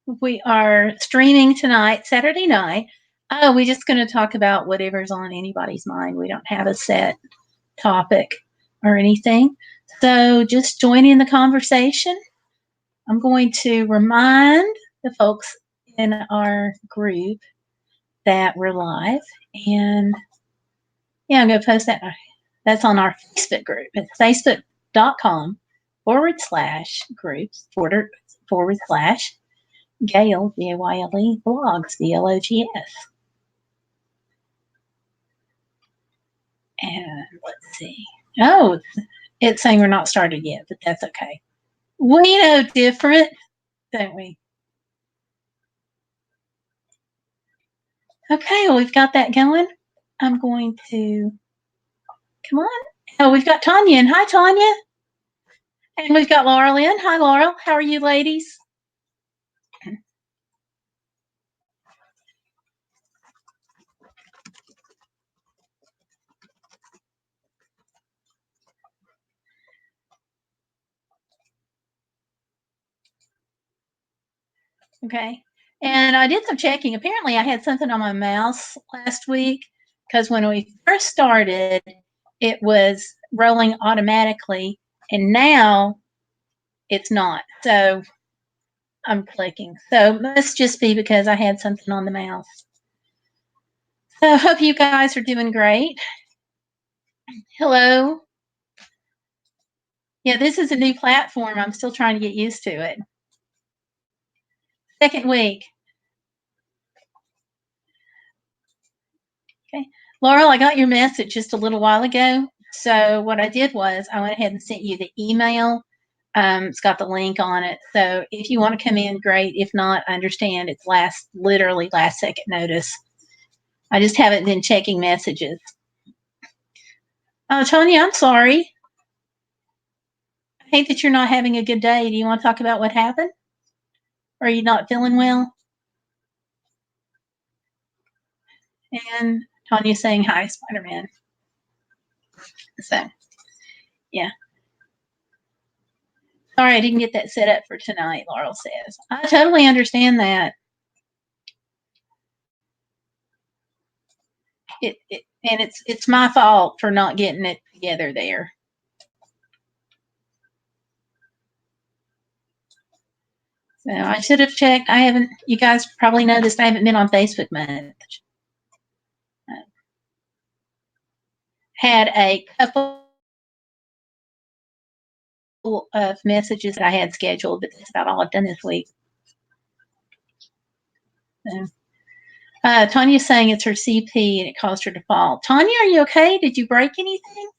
We are streaming tonight, Saturday night. Oh, we're just going to talk about whatever's on anybody's mind. We don't have a set topic or anything. So just join in the conversation. I'm going to remind the folks in our group that we're live. And yeah, I'm going to post that. That's on our Facebook group. It's facebook.com/groups / Gayle, Gayle, blogs, BLOGS. And let's see. Oh, it's saying we're not started yet, but that's okay. We know different, don't we? Okay, well, we've got that going. I'm going to, come on. Oh, we've got Tanya in. Hi, Tanya. And we've got Laurel in. Hi, Laurel. How are you, ladies? Okay. And I did some checking. Apparently, I had something on my mouse last week because when we first started, it was rolling automatically, and now it's not. So I'm clicking. So it must just be because I had something on the mouse. So I hope you guys are doing great. Hello. Yeah, this is a new platform. I'm still trying to get used to it. Second week. Okay. Laurel, I got your message just a little while ago. So what I did was I went ahead and sent you the email. It's got the link on it. So if you want to come in, great. If not, I understand. It's literally last second notice. I just haven't been checking messages. Oh, Tanya, I'm sorry. I hate that you're not having a good day. Do you want to talk about what happened? Or are you not feeling well? And Tanya's saying hi, Spider-Man. So, yeah. Sorry, I didn't get that set up for tonight, Laurel says. I totally understand that. And it's my fault for not getting it together there. So I should have checked. I haven't. You guys probably noticed I haven't been on Facebook much. Had a couple of messages that I had scheduled, but that's about all I've done this week. So, Tanya's saying it's her CP and it caused her to fall. Tanya, are you okay? Did you break anything?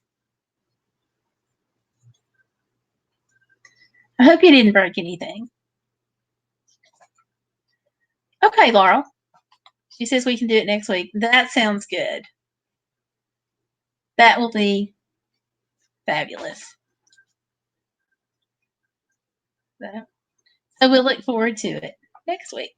I hope you didn't break anything. Okay, Laurel. She says we can do it next week. That sounds good. That will be fabulous. So we'll look forward to it next week.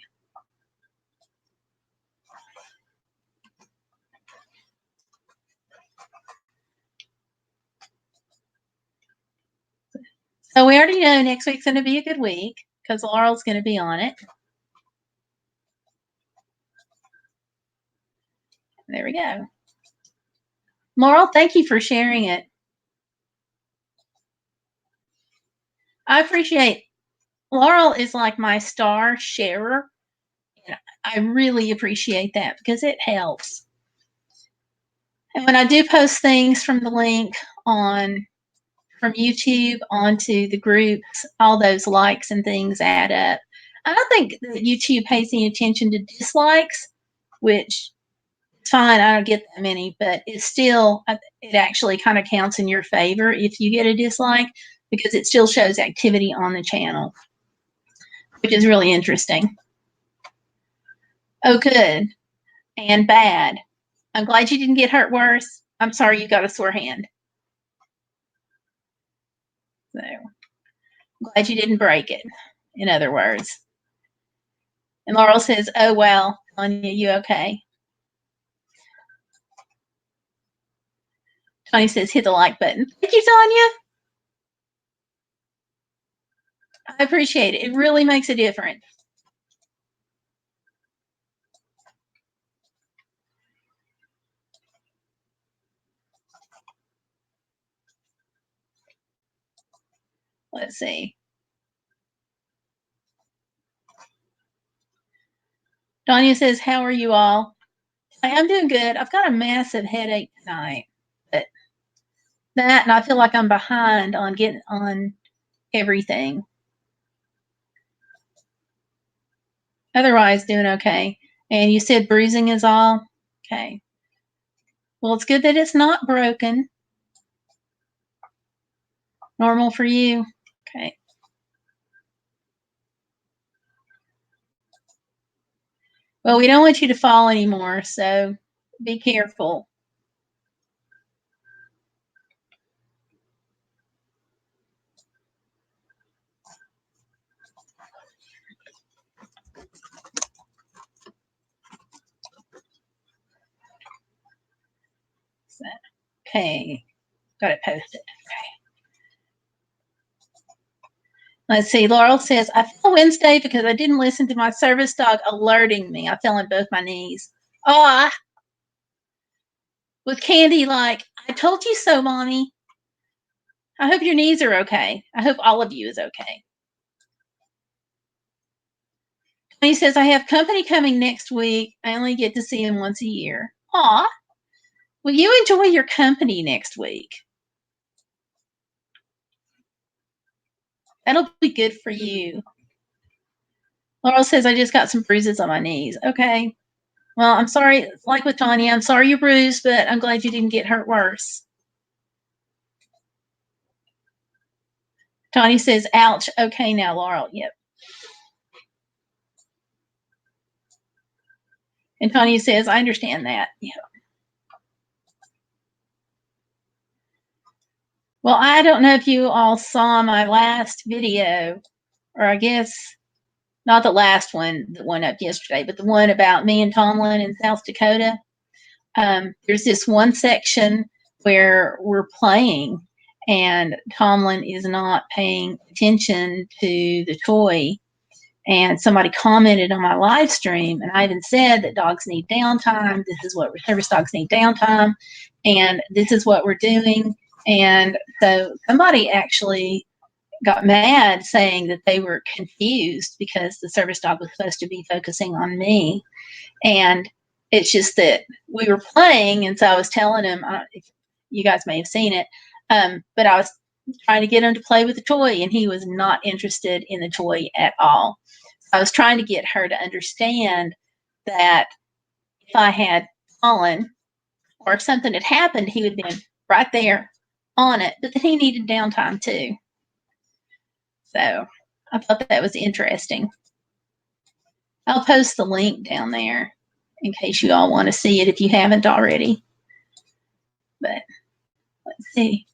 So we already know next week's going to be a good week because Laurel's going to be on it. There we go. Laurel, thank you for sharing it. I appreciate Laurel is like my star sharer. And I really appreciate that because it helps. And when I do post things from the link from YouTube onto the groups, all those likes and things add up. I don't think that YouTube pays any attention to dislikes, which is fine. I don't get that many, but it's still, it actually kind of counts in your favor if you get a dislike because it still shows activity on the channel, which is really interesting. Oh, good and bad. I'm glad you didn't get hurt worse. I'm sorry you got a sore hand. So I'm glad you didn't break it, in other words. And Laurel says, oh, well, Tanya, you okay? Tanya says, hit the like button. Thank you, Tanya. I appreciate it. It really makes a difference. Let's see. Danya says, how are you all? I'm doing good. I've got a massive headache tonight, but that, and I feel like I'm behind on getting on everything. Otherwise, doing okay. And you said bruising is all? Okay. Well, it's good that it's not broken. Normal for you? Okay. Well, we don't want you to fall anymore, so be careful. So, okay. Got it posted. Okay. Let's see. Laurel says, I fell Wednesday because I didn't listen to my service dog alerting me. I fell on both my knees. Oh, with Candy, like, I told you so, Mommy. I hope your knees are okay. I hope all of you is okay. He says, I have company coming next week. I only get to see him once a year. Aw. Well, you enjoy your company next week. That'll be good for you. Laurel says, I just got some bruises on my knees. Okay. Well, I'm sorry. Like with Tanya, I'm sorry you're bruised, but I'm glad you didn't get hurt worse. Tanya says, ouch. Okay, now, Laurel. Yep. And Tanya says, I understand that. Yeah. Well, I don't know if you all saw my last video, or I guess not the last one, the one up yesterday, but the one about me and Tomlin in South Dakota. There's this one section where we're playing and Tomlin is not paying attention to the toy. And somebody commented on my live stream, and I even said that dogs need downtime. This is what service dogs need downtime, and this is what we're doing. And so somebody actually got mad saying that they were confused because the service dog was supposed to be focusing on me. And it's just that we were playing, and so I was telling him, if you guys may have seen it, but I was trying to get him to play with the toy, and he was not interested in the toy at all. So I was trying to get her to understand that if I had fallen or if something had happened, he would be right there on it, but that he needed downtime too. So I thought that was interesting. I'll post the link down there in case you all want to see it if you haven't already. But let's see.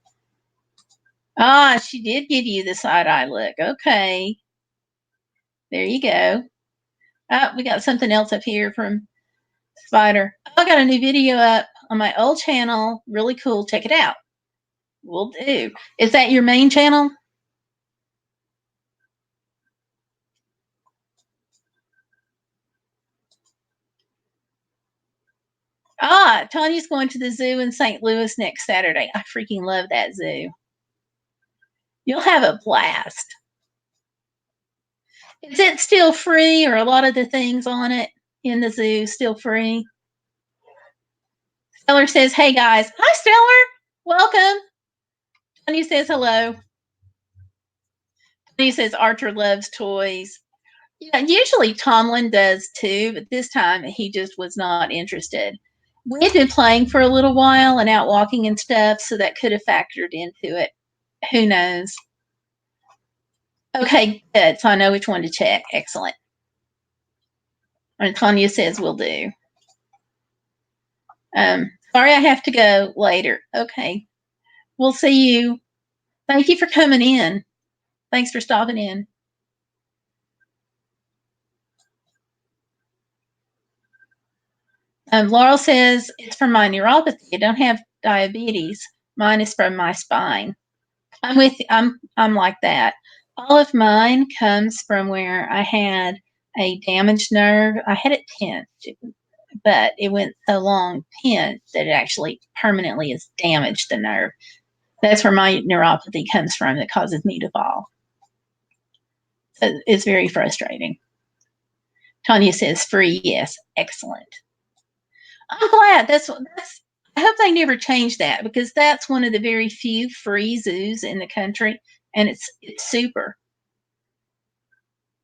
Ah, she did give you the side eye look. Okay. There you go. We got something else up here from Spider. I got a new video up on my old channel. Really cool. Check it out. Will do. Is that your main channel? Ah, Tanya's going to the zoo in St. Louis next Saturday. I freaking love that zoo. You'll have a blast. Is it still free, or a lot of the things on it in the zoo still free? Stellar says, hey guys. Hi, Stellar. Welcome. Tony says hello. Tony says Archer loves toys. Yeah, usually Tomlin does too, but this time he just was not interested. We had been playing for a little while and out walking and stuff, so that could have factored into it. Who knows? Okay, good. So I know which one to check. Excellent. And Tanya says we'll do. Sorry I have to go later. Okay. We'll see you. Thank you for coming in. Thanks for stopping in. Laurel says it's from my neuropathy. I don't have diabetes. Mine is from my spine. I'm like that. All of mine comes from where I had a damaged nerve. I had it pinched, but it went so long pinched that it actually permanently has damaged the nerve. That's where my neuropathy comes from that causes me to fall. So it's very frustrating. Tanya says free, yes, excellent. I'm glad. I hope they never change that because that's one of the very few free zoos in the country, and it's super.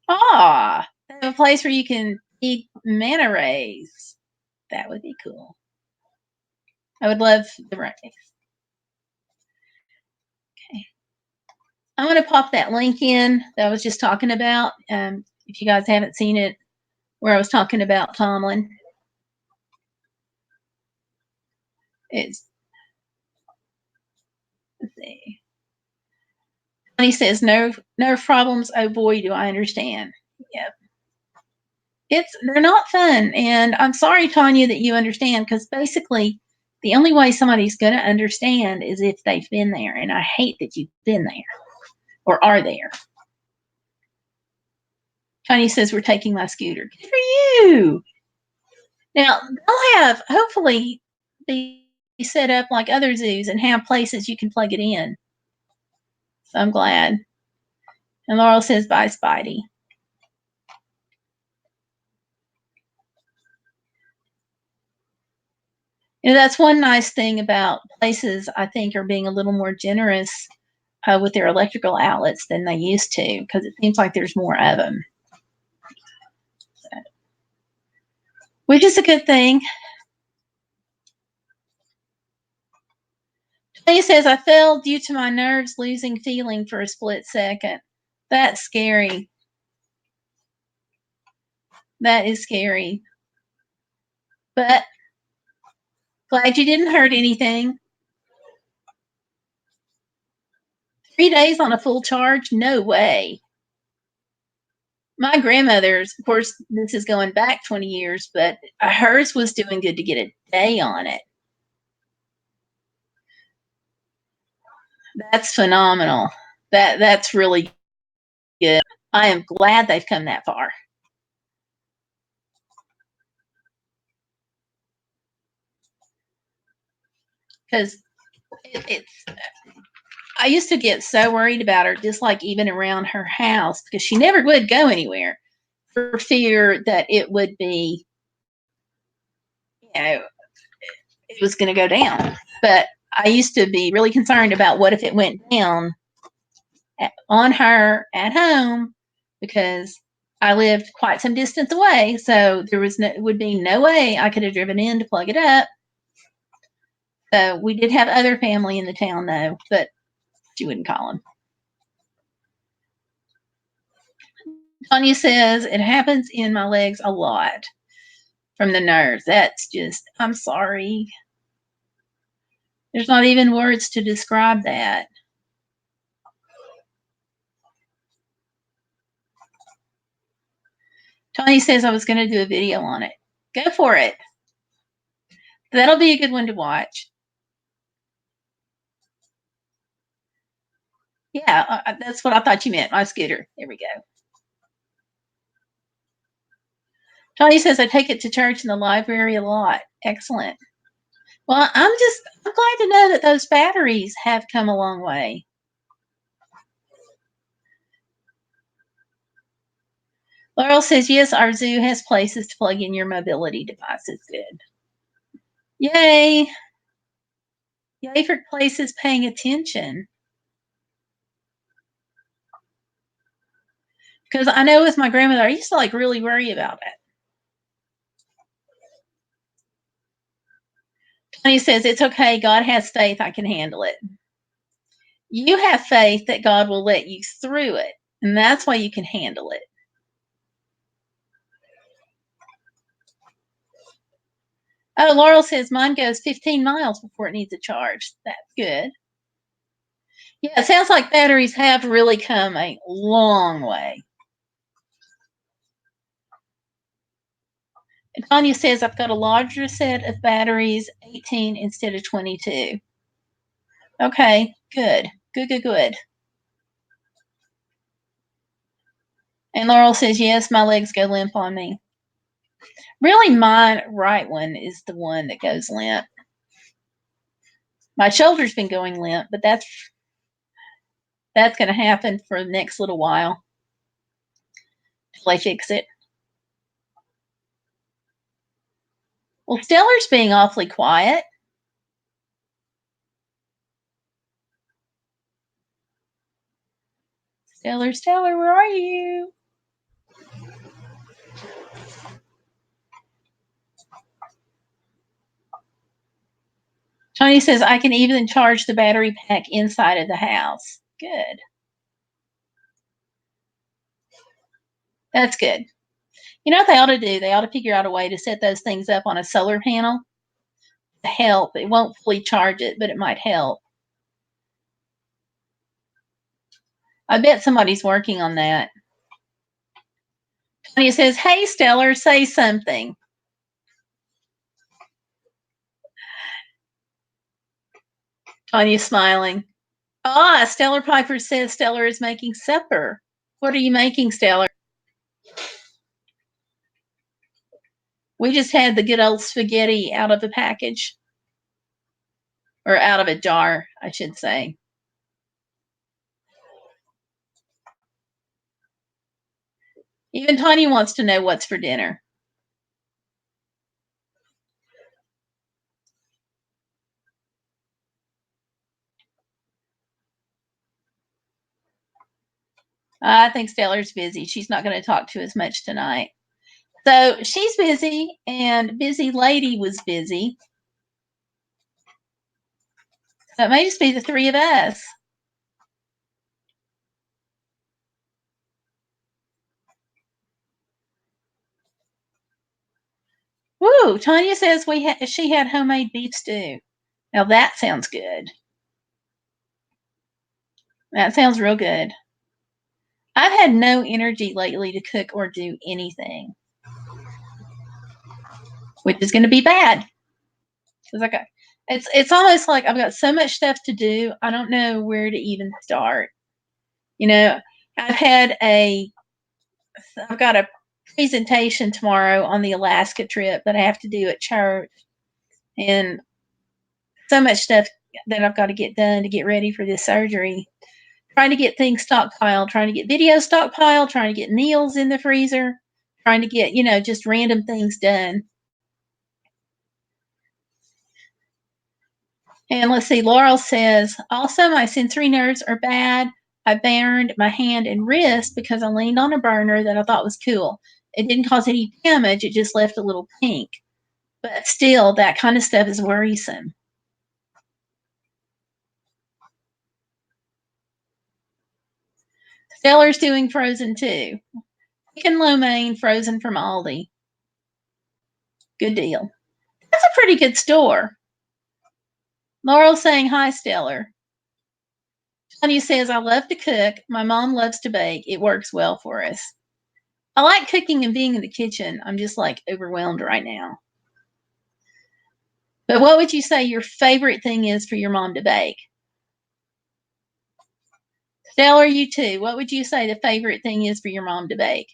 Ah, a place where you can eat manta rays. That would be cool. I would love the rays. Okay. I'm going to pop that link in that I was just talking about. If you guys haven't seen it, where I was talking about Tomlin. Let's see. He says, no problems. Oh boy, do I understand. Yep. They're not fun. And I'm sorry, Tanya, that you understand, because basically the only way somebody's going to understand is if they've been there. And I hate that you've been there or are there. Tanya says, we're taking my scooter. Good for you. Now, they'll have, hopefully, be set up like other zoos and have places you can plug it in. So I'm glad. And Laurel says, bye, Spidey. That's one nice thing about places, I think, are being a little more generous with their electrical outlets than they used to, because it seems like there's more of them. So, which is a good thing. He says, I fell due to my nerves losing feeling for a split second. That's scary. That is scary. But glad you didn't hurt anything. 3 days on a full charge? No way. My grandmother's, of course, this is going back 20 years, but hers was doing good to get a day on it. That's phenomenal. That's really good. I am glad they've come that far. Because I used to get so worried about her, just like even around her house, because she never would go anywhere for fear that it would be, it was going to go down. But I used to be really concerned about what if it went down on her at home, because I lived quite some distance away, so there would be no way I could have driven in to plug it up. So we did have other family in the town, though, but she wouldn't call them. Tanya says, it happens in my legs a lot from the nerves. That's just, I'm sorry. There's not even words to describe that. Tanya says I was going to do a video on it. Go for it. That'll be a good one to watch. Yeah, that's what I thought you meant. My scooter. There we go. Tony says I take it to church in the library a lot. Excellent. Well, I'm glad to know that those batteries have come a long way. Laurel says, yes, our zoo has places to plug in your mobility devices. Good. Yay. Yay for places paying attention. Because I know with my grandmother, I used to like really worry about it. Tony says, it's okay. God has faith. I can handle it. You have faith that God will let you through it. And that's why you can handle it. Oh, Laurel says mine goes 15 miles before it needs a charge. That's good. Yeah, it sounds like batteries have really come a long way. And Tanya says, I've got a larger set of batteries, 18 instead of 22. Okay, good. Good. And Laurel says, yes, my legs go limp on me. Really, my right one is the one that goes limp. My shoulder's been going limp, but that's going to happen for the next little while till I fix it. Well, Stellar's being awfully quiet. Stellar, where are you? Tony says, I can even charge the battery pack inside of the house. Good. That's good. You know what they ought to do? They ought to figure out a way to set those things up on a solar panel to help. It won't fully charge it, but it might help. I bet somebody's working on that. Tanya says, hey, Stellar, say something. Tanya's smiling. Ah, Stellar Piper says Stellar is making supper. What are you making, Stellar? We just had the good old spaghetti out of the package. Or out of a jar, I should say. Even Tanya wants to know what's for dinner. I think Stellar's busy. She's not going to talk to us much tonight. So she's busy, and Busy Lady was busy. So it may just be the three of us. Woo! Tanya says she had homemade beef stew. Now that sounds good. That sounds real good. I've had no energy lately to cook or do anything, which is going to be bad. It's almost like I've got so much stuff to do. I don't know where to even start. You know, I've got a presentation tomorrow on the Alaska trip that I have to do at church, and so much stuff that I've got to get done to get ready for this surgery. Trying to get things stockpiled, trying to get video stockpiled, trying to get meals in the freezer, trying to get, just random things done. And let's see, Laurel says, also my sensory nerves are bad. I burned my hand and wrist because I leaned on a burner that I thought was cool. It didn't cause any damage, it just left a little pink. But still, that kind of stuff is worrisome. Stellar's doing Frozen too. Chicken lo mein frozen from Aldi. Good deal. That's a pretty good store. Laurel saying hi, Stellar. Tanya says, I love to cook. My mom loves to bake. It works well for us. I like cooking and being in the kitchen. I'm just like overwhelmed right now. But what would you say your favorite thing is for your mom to bake? Stellar, you too. What would you say the favorite thing is for your mom to bake?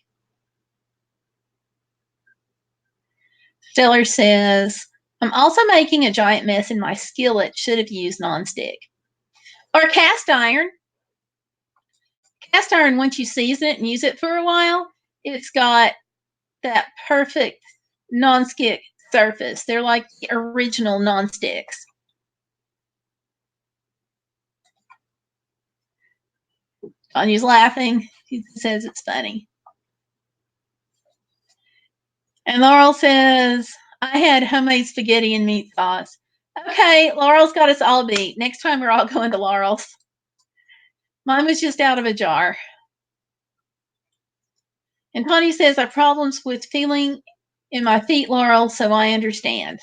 Stellar says, I'm also making a giant mess in my skillet. Should have used nonstick. Or cast iron. Cast iron, once you season it and use it for a while, it's got that perfect nonstick surface. They're like the original nonsticks. Tanya's laughing. She says it's funny. And Laurel says, I had homemade spaghetti and meat sauce. Okay, Laurel's got us all beat. Next time we're all going to Laurel's. Mine was just out of a jar. And Tanya says, I have problems with feeling in my feet, Laurel, so I understand.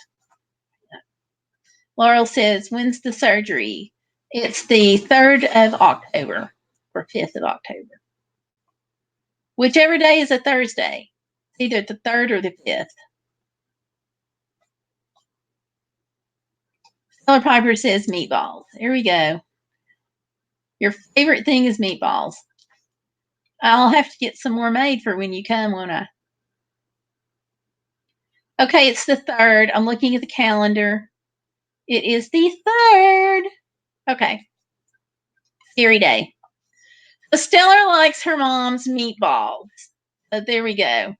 Laurel says, when's the surgery? It's the 3rd of October or 5th of October. Whichever day is a Thursday. Either the 3rd or the 5th. Stellar Piper says meatballs. There we go. Your favorite thing is meatballs. I'll have to get some more made for when you come, won't I? Okay, it's the 3rd. I'm looking at the calendar. It is the 3rd. Okay. Scary day. So Stellar likes her mom's meatballs. So there we go.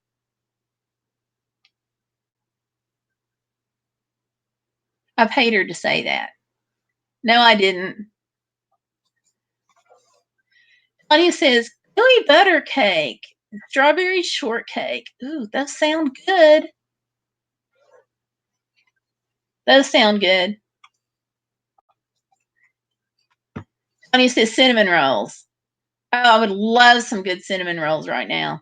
I paid her to say that. No, I didn't. Tanya says, gooey butter cake, strawberry shortcake. Ooh, those sound good. Those sound good. Tanya says cinnamon rolls. Oh, I would love some good cinnamon rolls right now.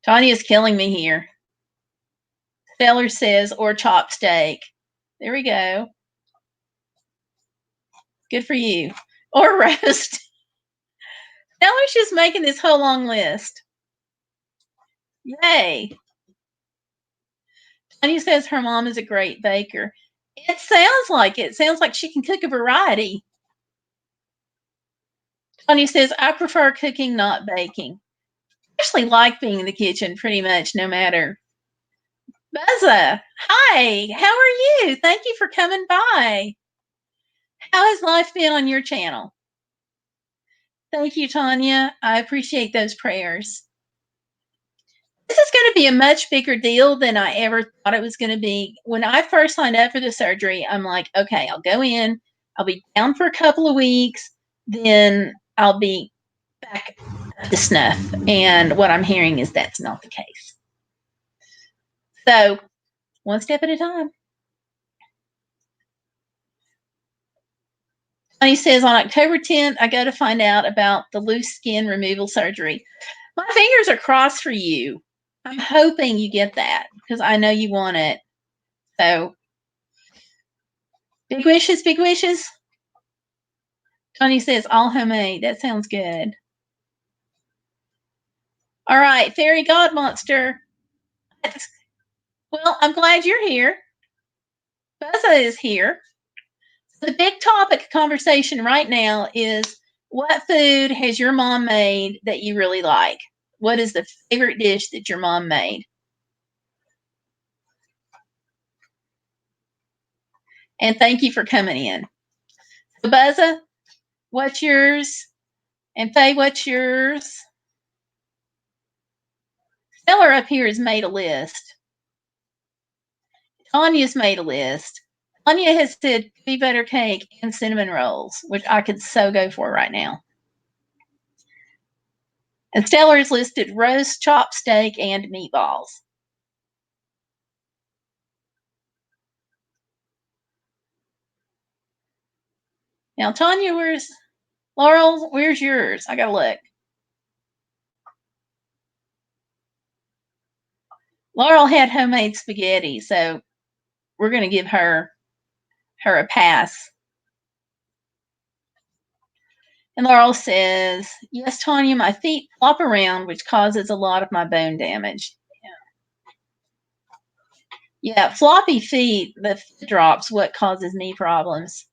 Tanya's killing me here. Stellar says, or chopped steak. There we go. Good for you. Or roast. Stellar's just making this whole long list. Yay. Tanya says her mom is a great baker. It sounds like it. Sounds like she can cook a variety. Tanya says, I prefer cooking, not baking. I actually like being in the kitchen pretty much no matter. Buzza, hi, how are you? Thank you for coming by. How has life been on your channel? Thank you, Tanya. I appreciate those prayers. This is going to be a much bigger deal than I ever thought it was going to be. When I first signed up for the surgery, I'm like, okay, I'll go in, I'll be down for a couple of weeks, then I'll be back up to snuff. And what I'm hearing is that's not the case. So, one step at a time. He says on October 10th, I go to find out about the loose skin removal surgery. My fingers are crossed for you. I'm hoping you get that because I know you want it. So, big wishes, big wishes. Tony says all homemade. That sounds good. All right, fairy god monster. Well, I'm glad you're here. Buzza is here. The big topic of conversation right now is what food has your mom made that you really like? What is the favorite dish that your mom made? And thank you for coming in. So Buzza, what's yours? And Faye, what's yours? Stellar up here has made a list. Tanya's made a list. Tanya has said gooey butter cake and cinnamon rolls, which I could so go for right now. And Stellar has listed roast, chopped steak, and meatballs. Now, Tanya, where's Laurel? Where's yours? I gotta look. Laurel had homemade spaghetti, so we're gonna give her a pass. And Laurel says, yes, Tanya, my feet flop around, which causes a lot of my bone damage. Yeah, floppy feet, the foot drops, what causes knee problems.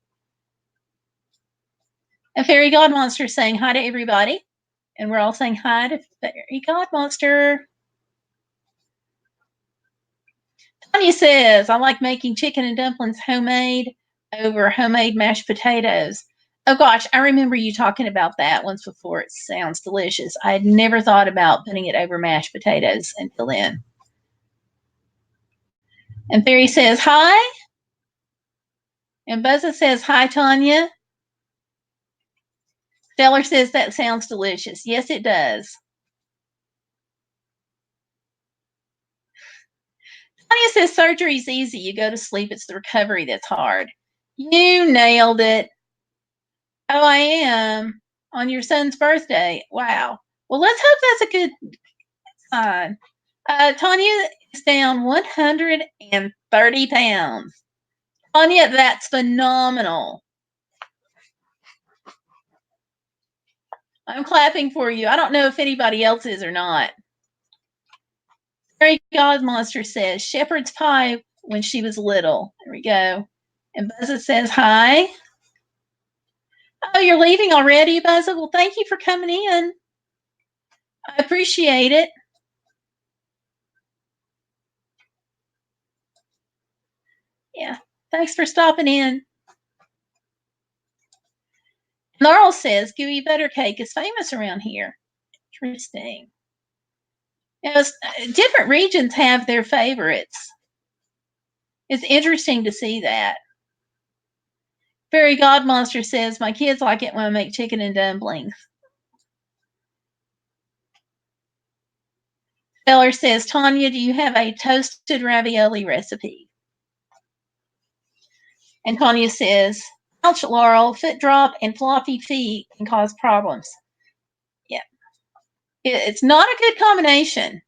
And Fairy God Monster saying hi to everybody. And we're all saying hi to Fairy God Monster. Tanya says, I like making chicken and dumplings homemade over homemade mashed potatoes. Oh gosh, I remember you talking about that once before. It sounds delicious. I had never thought about putting it over mashed potatoes until then. And Fairy says, hi. And Buzza says, hi, Tanya. Stellar says, that sounds delicious. Yes, it does. Tanya says, surgery's easy. You go to sleep. It's the recovery that's hard. You nailed it. Oh, I am. On your son's birthday. Wow. Well, let's hope that's a good sign. Tanya is down 130 pounds. Tanya, that's phenomenal. I'm clapping for you. I don't know if anybody else is or not. Fairy God Monster says shepherd's pie when she was little. There we go. And Buzza says hi. Oh, you're leaving already, Buzza? Well, thank you for coming in. I appreciate it. Yeah. Thanks for stopping in. Laurel says gooey butter cake is famous around here. Interesting. Yes, different regions have their favorites. It's interesting to see that. Fairy God Monster says, my kids like it when I make chicken and dumplings. Feller says, Tanya, do you have a toasted ravioli recipe? And Tanya says, ouch, Laurel, foot drop and floppy feet can cause problems. Yeah. It's not a good combination.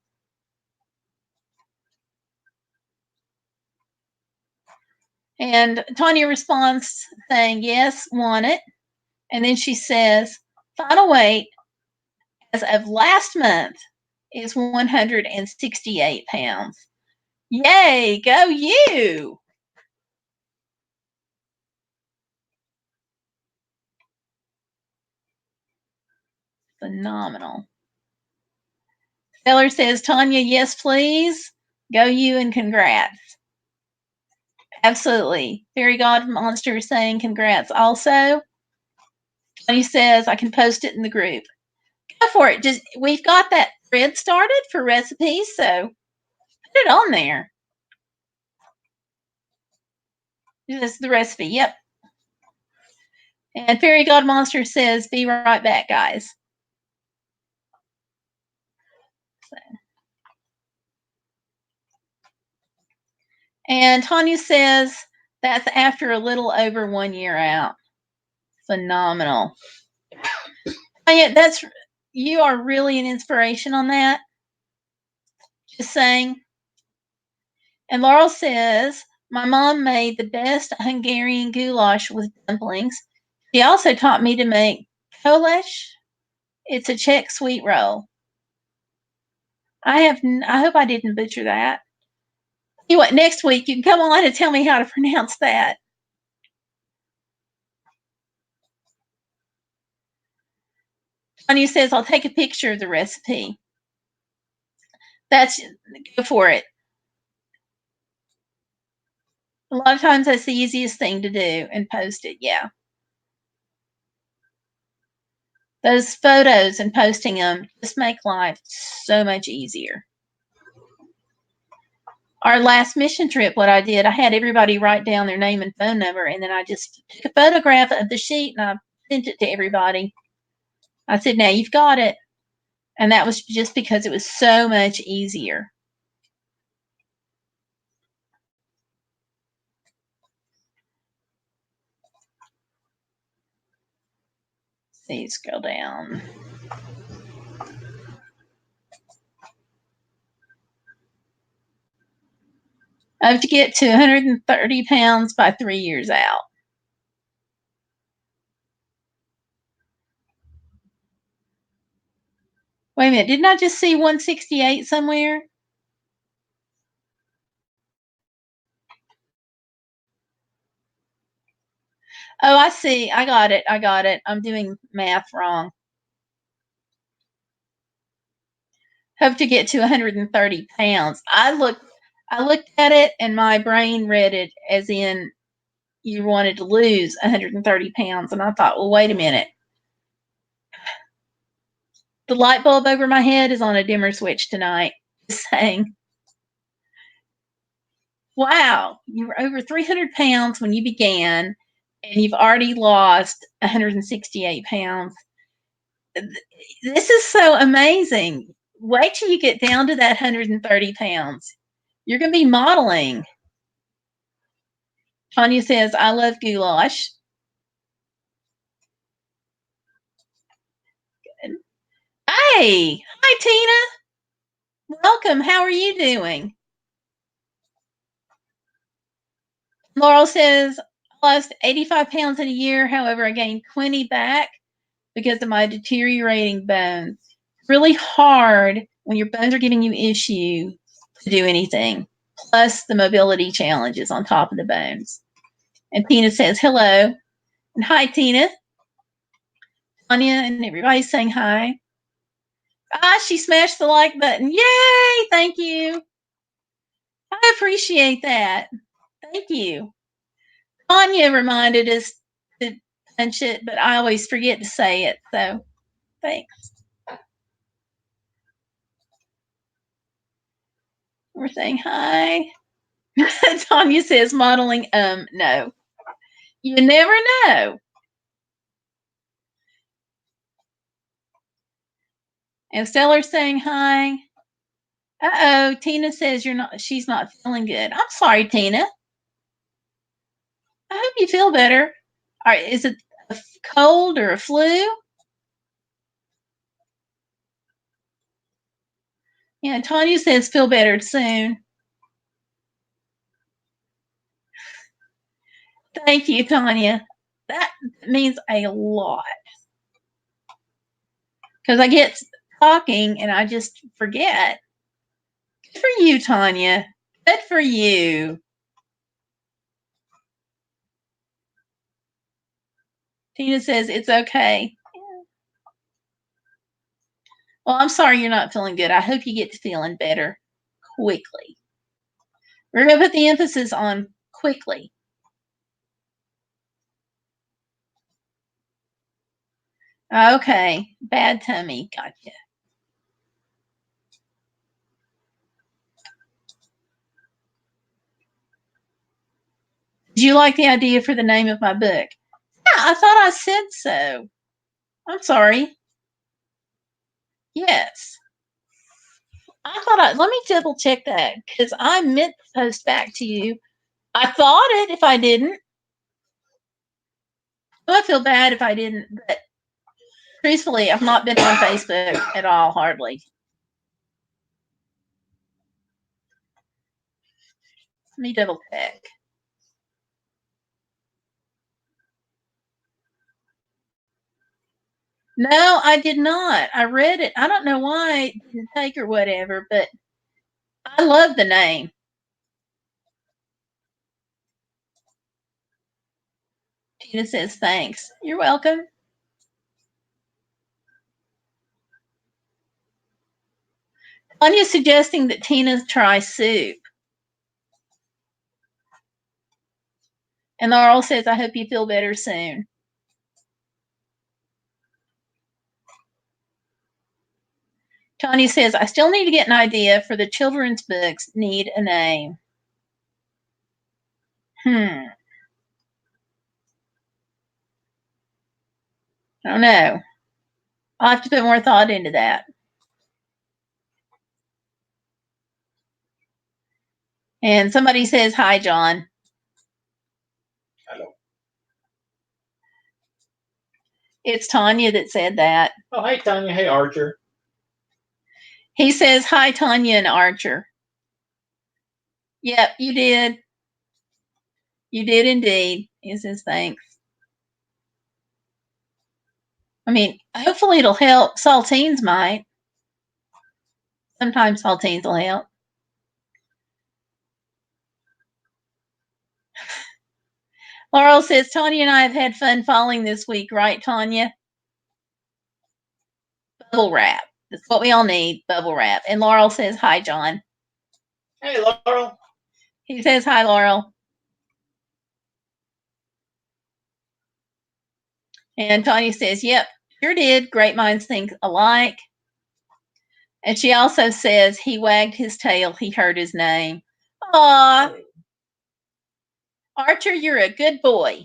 And Tanya responds saying, yes, want it. And then she says, final weight as of last month is 168 pounds. Yay, go you! Phenomenal. Feller says, Tanya, yes, please. Go you and congrats. Absolutely. Fairy God Monster is saying congrats also. Tanya says, I can post it in the group. Go for it. Just we've got that thread started for recipes, so put it on there. This is the recipe. Yep. And Fairy God Monster says, be right back, guys. So. And Tanya says, that's after a little over 1 year out. Phenomenal. Tanya, you are really an inspiration on that. Just saying. And Laurel says, my mom made the best Hungarian goulash with dumplings. She also taught me to make kolesh. It's a Czech sweet roll. I hope I didn't butcher that. You know what? Next week you can come on and tell me how to pronounce that. Tanya says, I'll take a picture of the recipe. Go for it. A lot of times that's the easiest thing to do and post it. Yeah. Those photos and posting them just make life so much easier. Our last mission trip, what I did, I had everybody write down their name and phone number, and then I just took a photograph of the sheet and I sent it to everybody. I said, now you've got it. And that was just because it was so much easier. See, scroll down. I have to get to 130 pounds by 3 years out. Wait a minute, didn't I just see 168 somewhere? Oh, I see. I got it. I'm doing math wrong. Hope to get to 130 pounds. I looked at it and my brain read it as in you wanted to lose 130 pounds. And I thought, well, wait a minute. The light bulb over my head is on a dimmer switch tonight. Just saying. Wow, you were over 300 pounds when you began, and you've already lost 168 pounds. This is so amazing. Wait till you get down to that 130 pounds. You're going to be modeling. Tanya says, I love goulash. Good. Hey, hi, Tina. Welcome. How are you doing? Laurel says, I lost 85 pounds in a year. However, I gained 20 back because of my deteriorating bones. It's really hard when your bones are giving you issue to do anything. Plus the mobility challenges on top of the bones. And Tina says, hello. And hi, Tina. Tanya and everybody's saying hi. She smashed the like button. Yay! Thank you. I appreciate that. Thank you. Tanya reminded us to punch it, but I always forget to say it. So thanks. We're saying hi. Tanya says modeling. No. You never know. And Stellar's saying hi. Uh-oh, Tina says she's not feeling good. I'm sorry, Tina. I hope you feel better. All right, is it a cold or a flu? Yeah, Tanya says feel better soon. Thank you, Tanya. That means a lot. Because I get talking and I just forget. Good for you, Tanya. Good for you. Tina says it's okay. Well, I'm sorry you're not feeling good. I hope you get to feeling better quickly. We're going to put the emphasis on quickly. Okay, bad tummy. Gotcha. Did you like the idea for the name of my book? Yeah, I thought I said so. I'm sorry. Yes. Let me double check that because I meant to post back to you. I thought it if I didn't. I feel bad if I didn't, but truthfully, I've not been on Facebook at all, hardly. Let me double check. No, I did not. I read it. I don't know why it didn't take or whatever, but I love the name. Tina says thanks. You're welcome. Tanya's suggesting that Tina try soup. And Laurel says, I hope you feel better soon. Tanya says, I still need to get an idea for the children's books need a name. I don't know. I'll have to put more thought into that. And somebody says, hi, John. Hello. It's Tanya that said that. Oh, hi, Tanya. Hey, Archer. He says, hi, Tanya and Archer. Yep, you did. You did indeed. He says, thanks. I mean, hopefully it'll help. Saltines might. Sometimes saltines will help. Laurel says, Tanya and I have had fun falling this week, right, Tanya? Bubble wrap. That's what we all need, bubble wrap. And Laurel says, hi, John. Hey, Laurel. He says, hi, Laurel. And Tanya says, yep, sure did. Great minds think alike. And she also says, he wagged his tail. He heard his name. Aw. Archer, you're a good boy.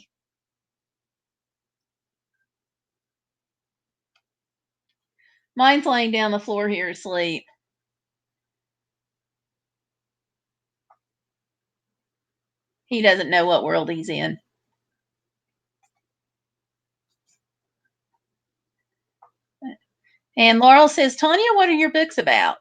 Mine's laying down the floor here asleep. He doesn't know what world he's in. And Laurel says, Tanya, what are your books about?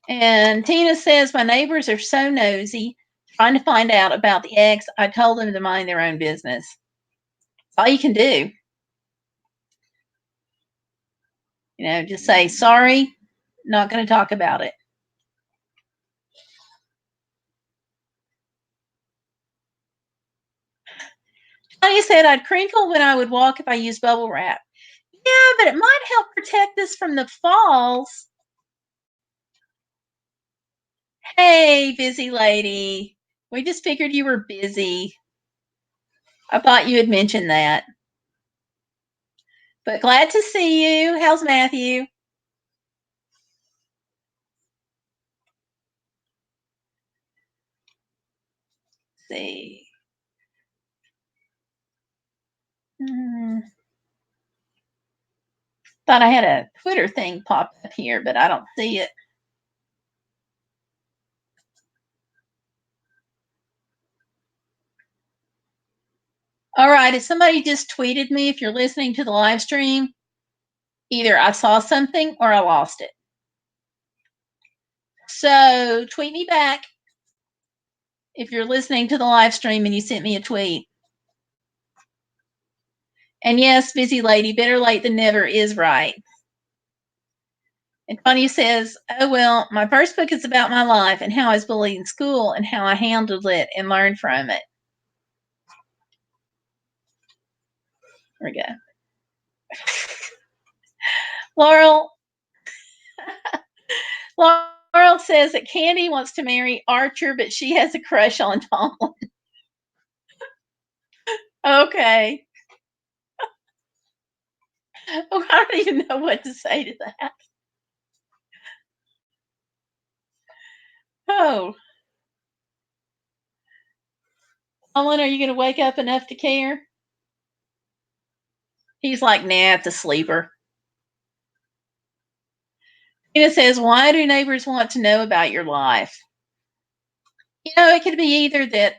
And Tina says, my neighbors are so nosy, trying to find out about the ex. I told them to mind their own business. That's all you can do. You know, just say, sorry, not going to talk about it. Tanya said, I'd crinkle when I would walk if I used bubble wrap. Yeah, but it might help protect us from the falls. Hey, busy lady. We just figured you were busy. I thought you had mentioned that. But glad to see you. How's Matthew? Let's see. Thought I had a Twitter thing pop up here, but I don't see it. All right, if somebody just tweeted me, if you're listening to the live stream, either I saw something or I lost it. So tweet me back if you're listening to the live stream and you sent me a tweet. And yes, busy lady, better late than never is right. And Tanya says, oh, well, my first book is about my life and how I was bullied in school and how I handled it and learned from it. There we go. Laurel says that Candy wants to marry Archer, but she has a crush on Tomlin. Okay. Oh, I don't even know what to say to that. Oh. Tomlin, are you going to wake up enough to care? He's like, nah, it's a sleeper. Tina says, why do neighbors want to know about your life? You know, it could be either that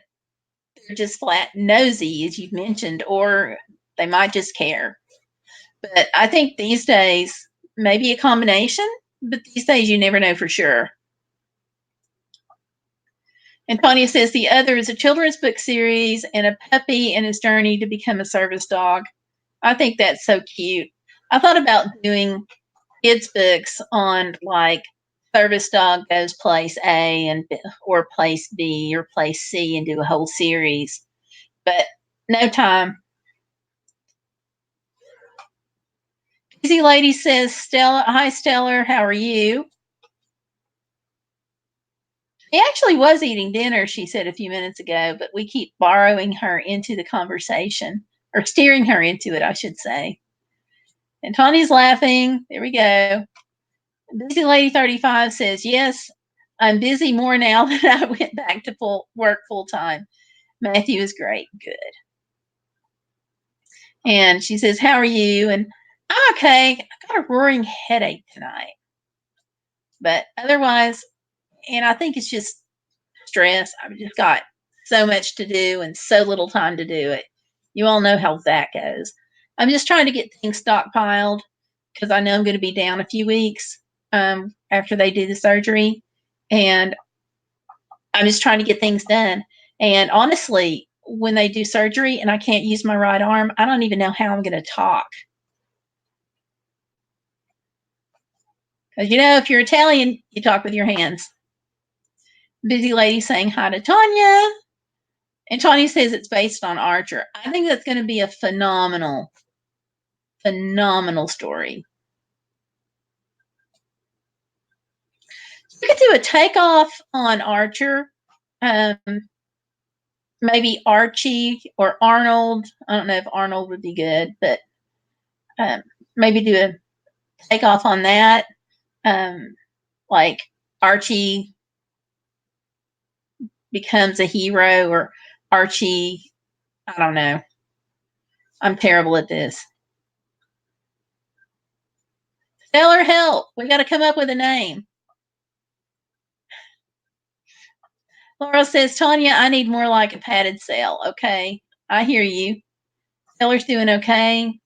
they're just flat nosy, as you've mentioned, or they might just care. But I think these days, maybe a combination, but these days you never know for sure. And Tanya says the other is a children's book series and a puppy and his journey to become a service dog. I think that's so cute. I thought about doing kids' books on like service dog goes place A and or place B or place C and do a whole series, but no time. Busy lady says, Stella, hi Stellar, how are you? She actually was eating dinner, she said a few minutes ago, but we keep borrowing her into the conversation, or steering her into it, I should say. And Tawny's laughing. There we go. Busy Lady 35 says, yes, I'm busy more now that I went back to work full time. Matthew is great. Good. And she says, how are you? And I'm okay. I got a roaring headache tonight. But otherwise, and I think it's just stress. I've just got so much to do and so little time to do it. You all know how that goes. I'm just trying to get things stockpiled because I know I'm going to be down a few weeks after they do the surgery. And I'm just trying to get things done. And honestly, when they do surgery and I can't use my right arm, I don't even know how I'm going to talk. Because, you know, if you're Italian, you talk with your hands. Busy lady saying hi to Tanya. And Tanya says it's based on Archer. I think that's going to be a phenomenal story. You could do a takeoff on Archer. Maybe Archie or Arnold. I don't know if Arnold would be good, but maybe do a takeoff on that. Like Archie becomes a hero, or Archie, I don't know. I'm terrible at this. Stellar help. We got to come up with a name. Laura says, Tanya, I need more like a padded cell. Okay. I hear you. Stellar's doing okay.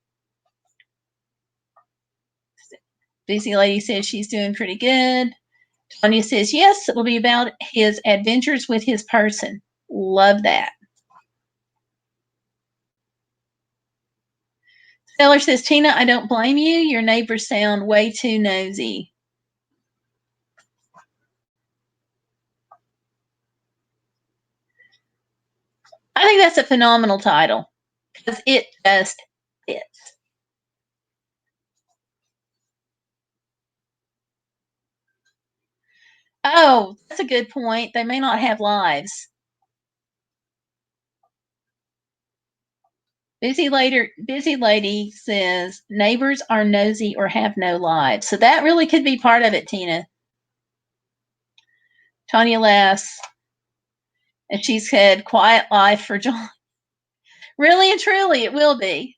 Busy lady says she's doing pretty good. Tanya says, yes, it'll be about his adventures with his person. Love that. Stellar says, Tina, I don't blame you. Your neighbors sound way too nosy. I think that's a phenomenal title because it just fits. Oh, that's a good point. They may not have lives. Busy lady says neighbors are nosy or have no lives. So that really could be part of it, Tina. Tanya laughs, and she said, quiet life for John. Really and truly, it will be.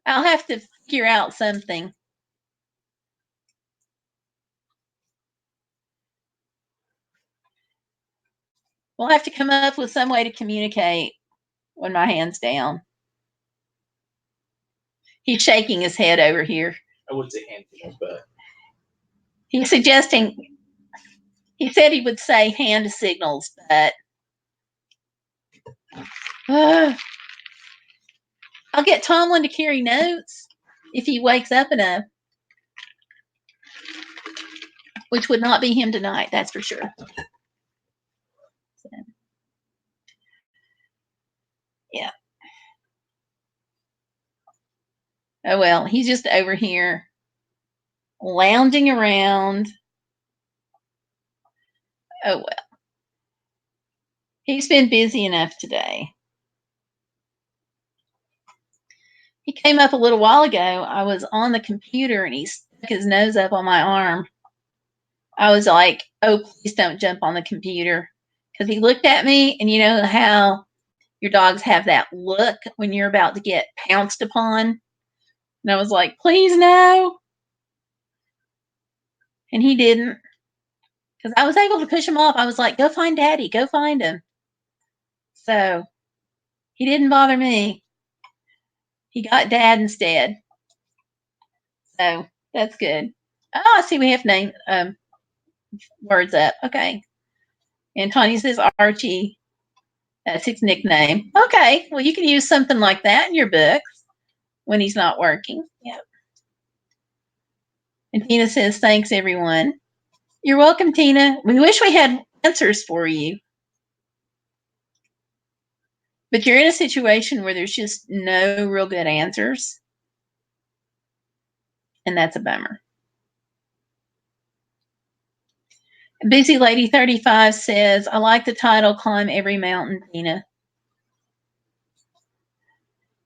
I'll have to figure out something. We'll have to come up with some way to communicate when my hand's down. He's shaking his head over here. I would say hand signals, but He's suggesting, he said he would say hand signals, but I'll get Tomlin to carry notes if he wakes up enough, which would not be him tonight, that's for sure. So, yeah. Oh well, he's just over here lounging around. Oh well. He's been busy enough today. He came up a little while ago. I was on the computer and he stuck his nose up on my arm. I was like, oh, please don't jump on the computer. Because he looked at me, and you know how your dogs have that look when you're about to get pounced upon? And I was like, please no. And he didn't. Because I was able to push him off. I was like, go find daddy. Go find him. So he didn't bother me. He got dad instead. So that's good. Oh, I see we have name words up. Okay. And Tanya says Archie. That's his nickname. Okay. Well, you can use something like that in your books when he's not working. Yep. And Tina says, thanks, everyone. You're welcome, Tina. We wish we had answers for you. But you're in a situation where there's just no real good answers. And that's a bummer. Busy Lady 35 says, I like the title, Climb Every Mountain, Tina.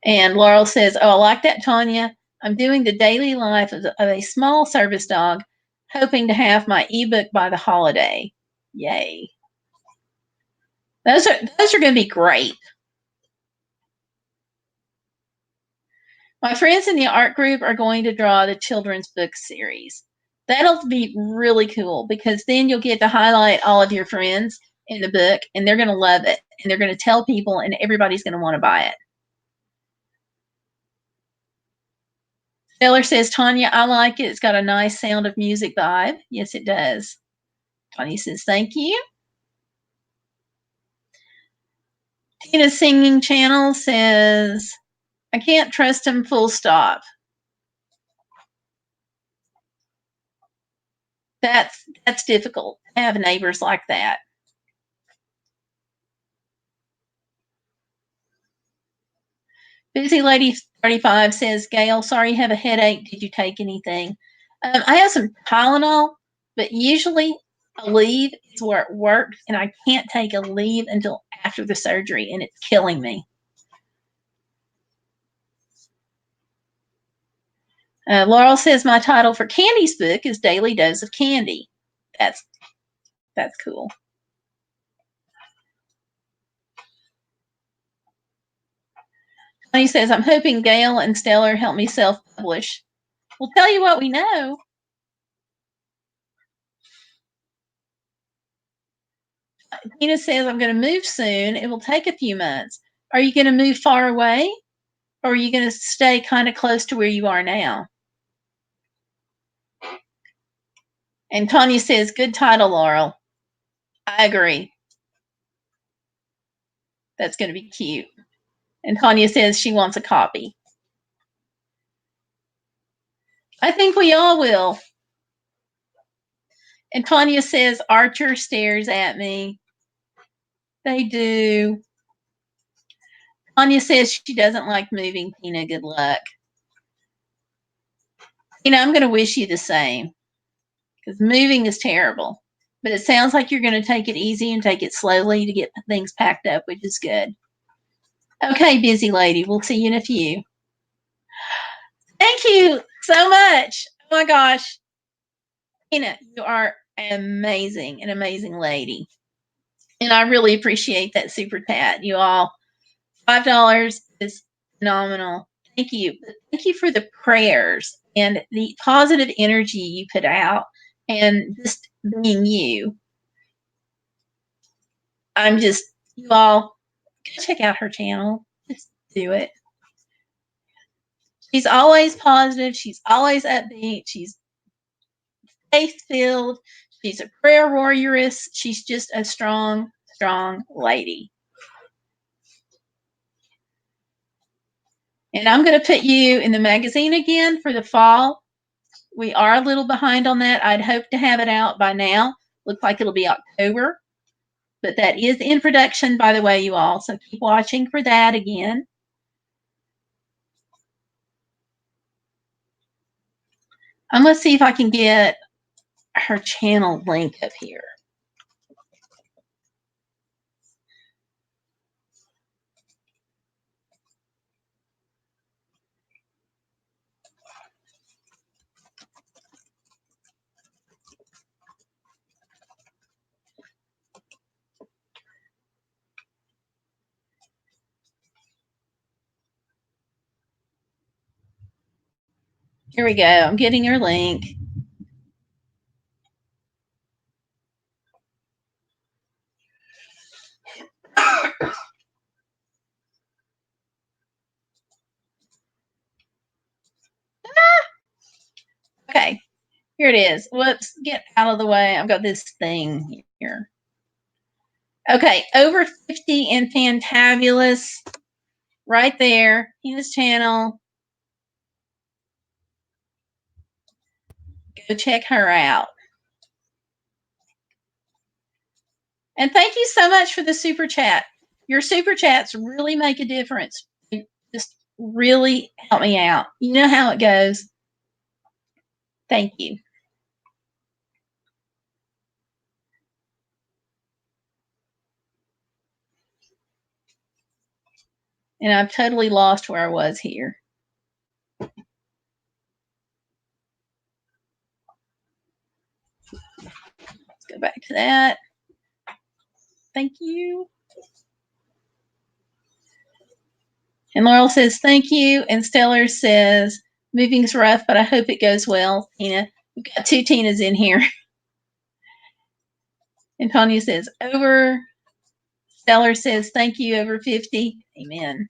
And Laurel says, oh, I like that, Tanya. I'm doing the daily life of a small service dog, hoping to have my ebook by the holiday. Yay. Those are going to be great. My friends in the art group are going to draw the children's book series. That'll be really cool because then you'll get to highlight all of your friends in the book and they're going to love it and they're going to tell people and everybody's going to want to buy it. Stellar says, Tanya, I like it. It's got a nice Sound of Music vibe. Yes, it does. Tanya says, thank you. Tina's singing channel says, I can't trust him, full stop. That's difficult to have neighbors like that. Busy Lady 35 says, Gail, sorry you have a headache. Did you take anything? I have some Tylenol, but usually a leave is where it works, and I can't take a leave until after the surgery, and it's killing me. Laurel says, my title for Candy's book is Daily Dose of Candy. That's cool. Tony says, I'm hoping Gail and Stellar help me self-publish. We'll tell you what we know. Tina says, I'm going to move soon. It will take a few months. Are you going to move far away? Or are you going to stay kind of close to where you are now? And Tanya says, good title, Laurel. I agree. That's going to be cute. And Tanya says she wants a copy. I think we all will. And Tanya says, Archer stares at me. They do. Tanya says she doesn't like moving. Tina, good luck. I'm going to wish you the same. because moving is terrible. But it sounds like you're going to take it easy and take it slowly to get things packed up, which is good. Okay, busy lady. We'll see you in a few. Thank you so much. Oh my gosh. Tina, you are amazing, an amazing lady. And I really appreciate that super chat. You all, $5 is phenomenal. Thank you. Thank you for the prayers and the positive energy you put out and just being you. I'm just, you all, go check out her channel. Just do it. She's always positive. She's always upbeat. She's faith filled. She's a prayer warrioress. She's just a strong, strong lady. And I'm going to put you in the magazine again for the fall. We are a little behind on that. I'd hope to have it out by now. Looks like it'll be October. But that is in production, by the way, you all. So keep watching for that again. I'm going to see if I can get her channel link up here. Here we go. I'm getting her link. Okay, here it is. Whoops, get out of the way. I've got this thing here. Okay, over 50 and fantabulous. Right there. Tina's channel. Go check her out. And thank you so much for the super chat. Your super chats really make a difference. They just really help me out. You know how it goes. Thank you. And I've totally lost where I was here. Let's go back to that. Thank you. And Laurel says, thank you. And Stellar says, moving's rough, but I hope it goes well. Tina, we've got two Tinas in here. And Tanya says, over. Stellar says, thank you, over 50. Amen.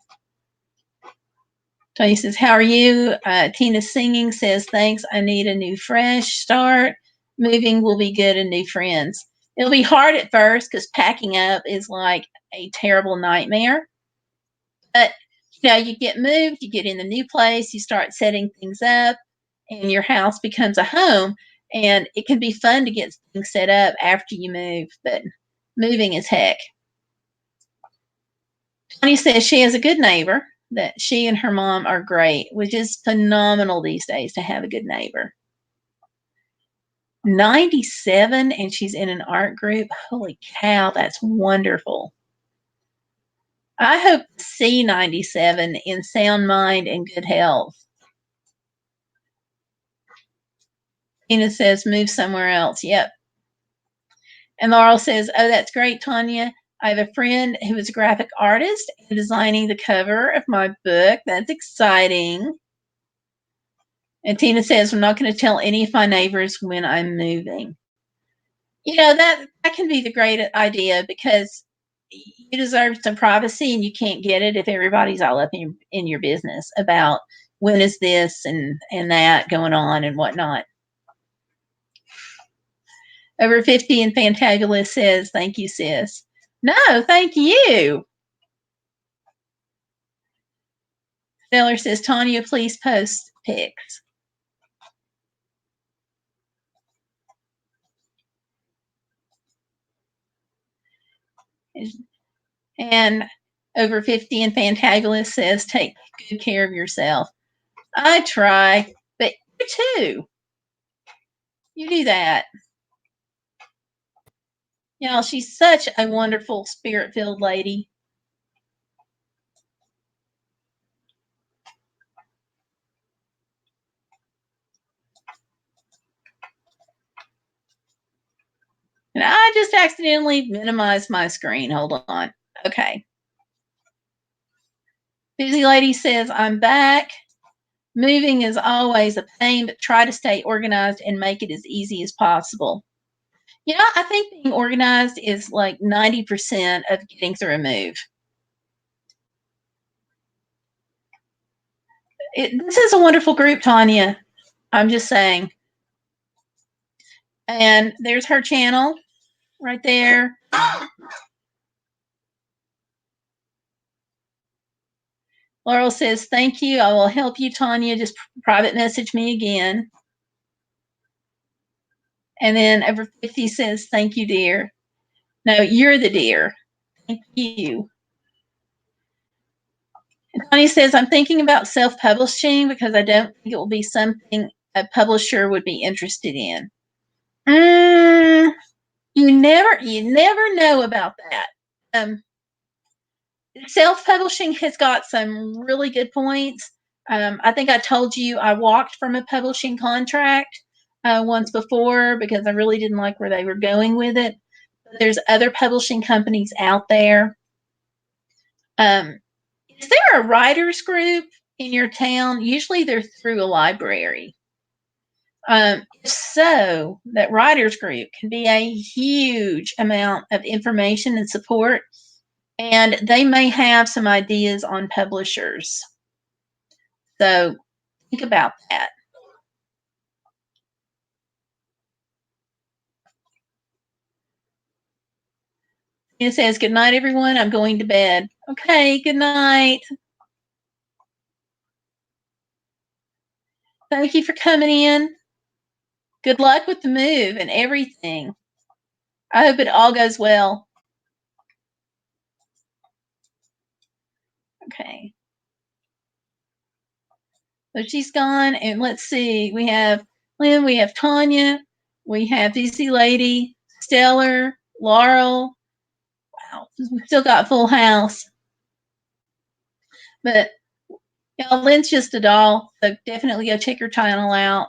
Tanya says, how are you? Tina Singing says, thanks. I need a new fresh start. Moving will be good and new friends. It'll be hard at first because packing up is like a terrible nightmare. But, you know, you get moved, you get in the new place, you start setting things up, and your house becomes a home. And it can be fun to get things set up after you move, but moving is heck. Tony says she has a good neighbor, that she and her mom are great, which is phenomenal these days to have a good neighbor. 97 and she's in an art group. Holy cow, that's wonderful. I hope to see 97 in sound mind and good health. Tina says move somewhere else. Yep. And Laurel says, oh, that's great, Tanya. I have a friend who is a graphic artist and designing the cover of my book. That's exciting. And Tina says, I'm not going to tell any of my neighbors when I'm moving. You know, that can be the great idea because you deserve some privacy and you can't get it if everybody's all up in your business about when is this and that going on and whatnot. Over 50 and Fantabulous says, thank you, sis. No, thank you. Stellar says, Tanya, please post pics. And over 50 and Fantabulous says, take good care of yourself. I try, but you too. You do that. You know, she's such a wonderful, spirit-filled lady. And I just accidentally minimized my screen. Hold on. Okay. Busy Lady says, I'm back. Moving is always a pain, but try to stay organized and make it as easy as possible. You know, I think being organized is like 90% of getting through a move. This is a wonderful group, Tanya. I'm just saying. And there's her channel right there. Laurel says, thank you. I will help you, Tanya. Just private message me again. And then over 50 says, thank you, dear. No, you're the dear. Thank you. And Tanya says, I'm thinking about self-publishing because I don't think it will be something a publisher would be interested in. You never know about that. Self-publishing has got some really good points. I think I told you I walked from a publishing contract once before because I really didn't like where they were going with it. But there's other publishing companies out there. Is there a writers group in your town? Usually they're through a library. If so, that writers group can be a huge amount of information and support, and they may have some ideas on publishers. So think about that. It says, good night, everyone. I'm going to bed. Okay, good night. Thank you for coming in. Good luck with the move and everything. I hope it all goes well. Okay. So she's gone, and let's see. We have Lynn, we have Tanya, we have DC Lady, Stellar, Laurel. Wow, we've still got full house. But y'all, Lynn's just a doll, so definitely go check her channel out.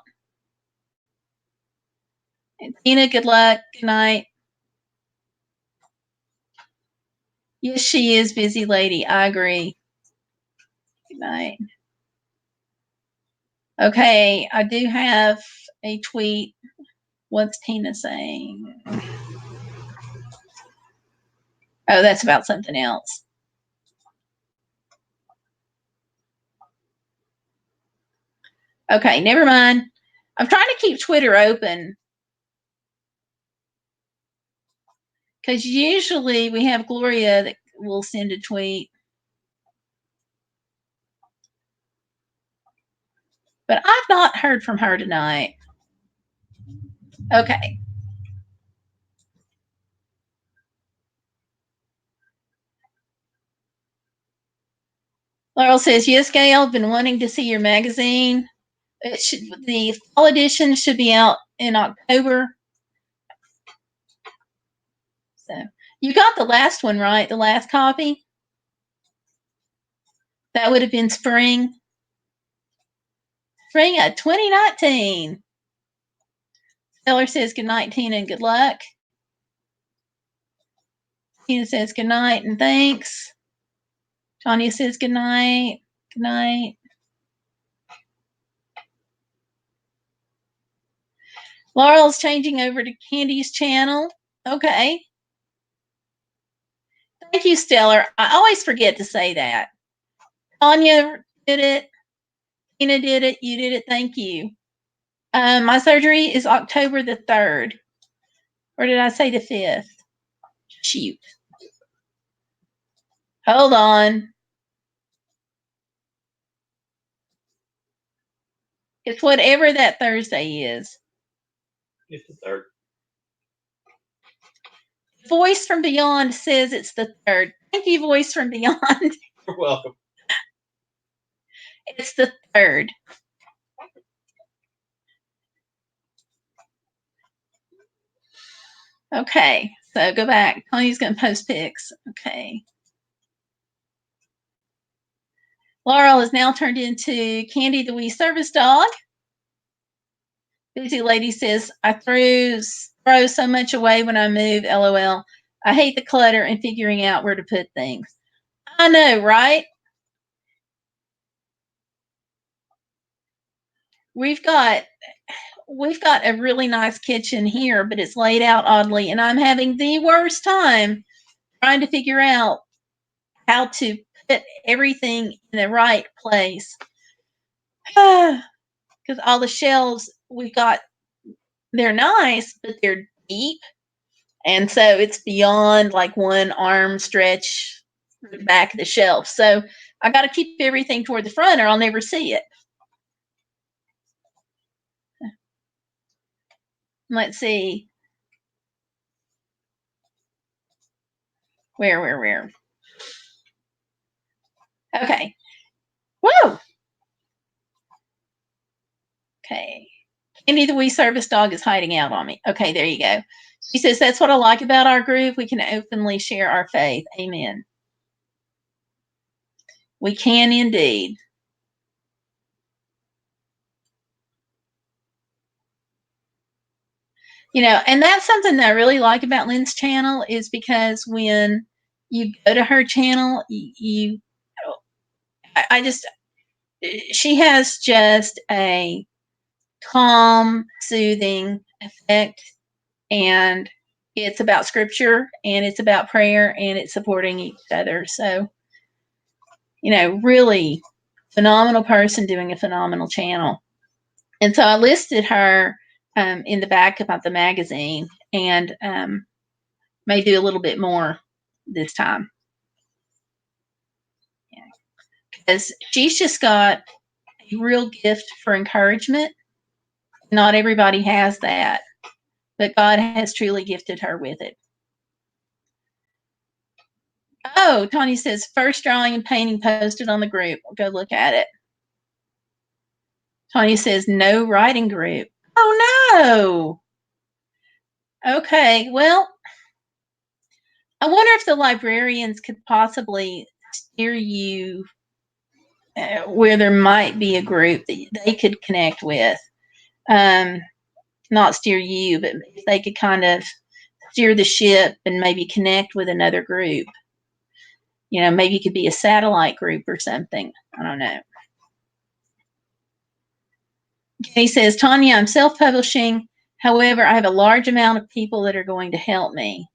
And Tina, good luck. Good night. Yes, she is busy lady. I agree. Good night. Okay, I do have a tweet. What's Tina saying? Oh, that's about something else. Okay, never mind. I'm trying to keep Twitter open because usually we have Gloria that will send a tweet. But I've not heard from her tonight. Okay. Laurel says, yes, Gail, I've been wanting to see your magazine. The fall edition should be out in October. So you got the last one, right? The last copy? That would have been spring. Spring of 2019. Stellar says good night, Tina, and good luck. Tina says good night and thanks. Tanya says good night. Good night. Laurel's changing over to Candy's channel. Okay. Thank you, Stellar. I always forget to say that. Tanya did it. Tina did it. You did it. Thank you. My surgery is October the 3rd. Or did I say the 5th? Shoot. Hold on. It's whatever that Thursday is. It's the 3rd. Voice from Beyond says it's the 3rd. Thank you, Voice from Beyond. You're welcome. It's the 3rd. Okay, so go back. Tony's going to post pics. Okay. Laurel is now turned into Candy the wee service dog. Busy Lady says, I throw so much away when I move, LOL. I hate the clutter and figuring out where to put things. I know, right? We've got a really nice kitchen here, but it's laid out oddly, and I'm having the worst time trying to figure out how to put everything in the right place. Because all the shelves we've got, they're nice, but they're deep. And so it's beyond like one arm stretch back of the shelf. So I got to keep everything toward the front or I'll never see it. Let's see. Where? Okay. Whoa. Okay. Candy the wee service dog is hiding out on me. Okay, there you go. She says, that's what I like about our group. We can openly share our faith. Amen. We can indeed. And that's something that I really like about Lynn's channel is because when you go to her channel, I just, she has just a calm, soothing effect, and it's about scripture and it's about prayer and it's supporting each other. So, really phenomenal person doing a phenomenal channel. And so I listed her in the back about the magazine and may do a little bit more this time. Because she's just got a real gift for encouragement. Not everybody has that, but God has truly gifted her with it. Oh, Tony says, first drawing and painting posted on the group. Go look at it. Tony says, no writing group. Oh, no. Okay, well, I wonder if the librarians could possibly steer you where there might be a group that they could connect with. Not steer you, but if they could kind of steer the ship and maybe connect with another group. Maybe it could be a satellite group or something. I don't know. He says, Tanya, I'm self-publishing. However, I have a large amount of people that are going to help me.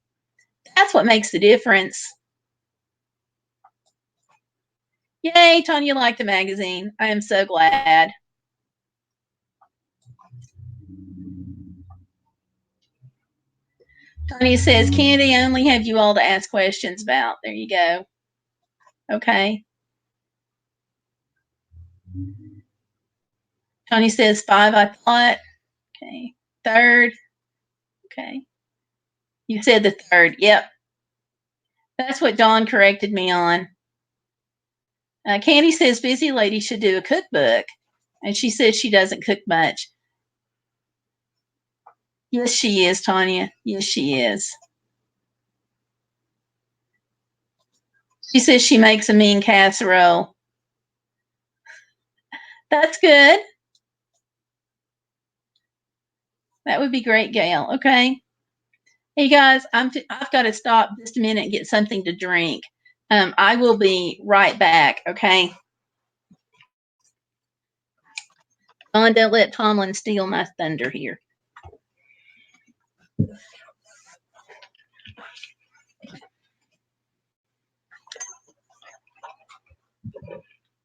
That's what makes the difference. Yay, Tanya liked the magazine. I am so glad. Tanya says, Candy, I only have you all to ask questions about. There you go. Okay. Tony says 5, I thought. Okay. 3rd. Okay. You said the 3rd. Yep. That's what Dawn corrected me on. Candy says Busy Lady should do a cookbook. And she says she doesn't cook much. Yes, she is, Tanya. Yes, she is. She says she makes a mean casserole. That's good. That would be great, Gail. Okay. Hey, guys, I've got to stop just a minute and get something to drink. I will be right back, okay? Don't let Tomlin steal my thunder here.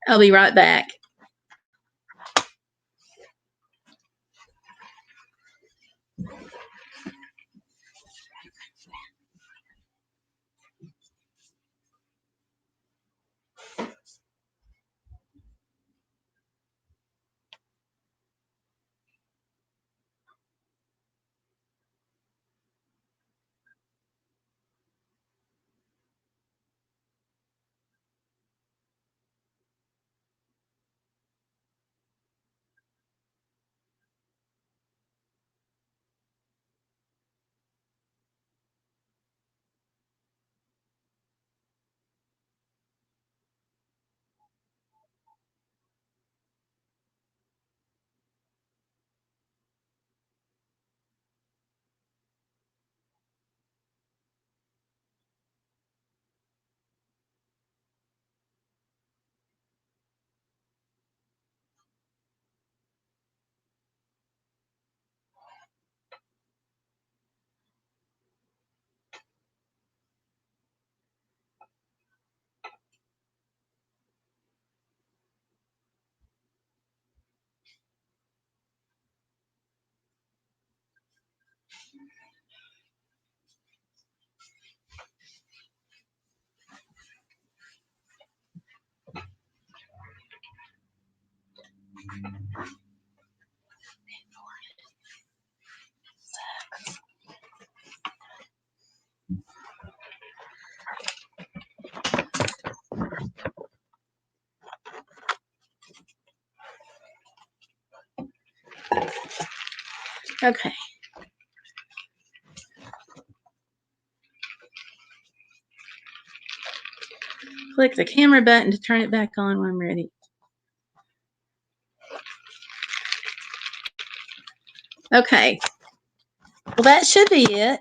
I'll be right back. Okay. Click the camera button to turn it back on when I'm ready. Okay. Well, that should be it.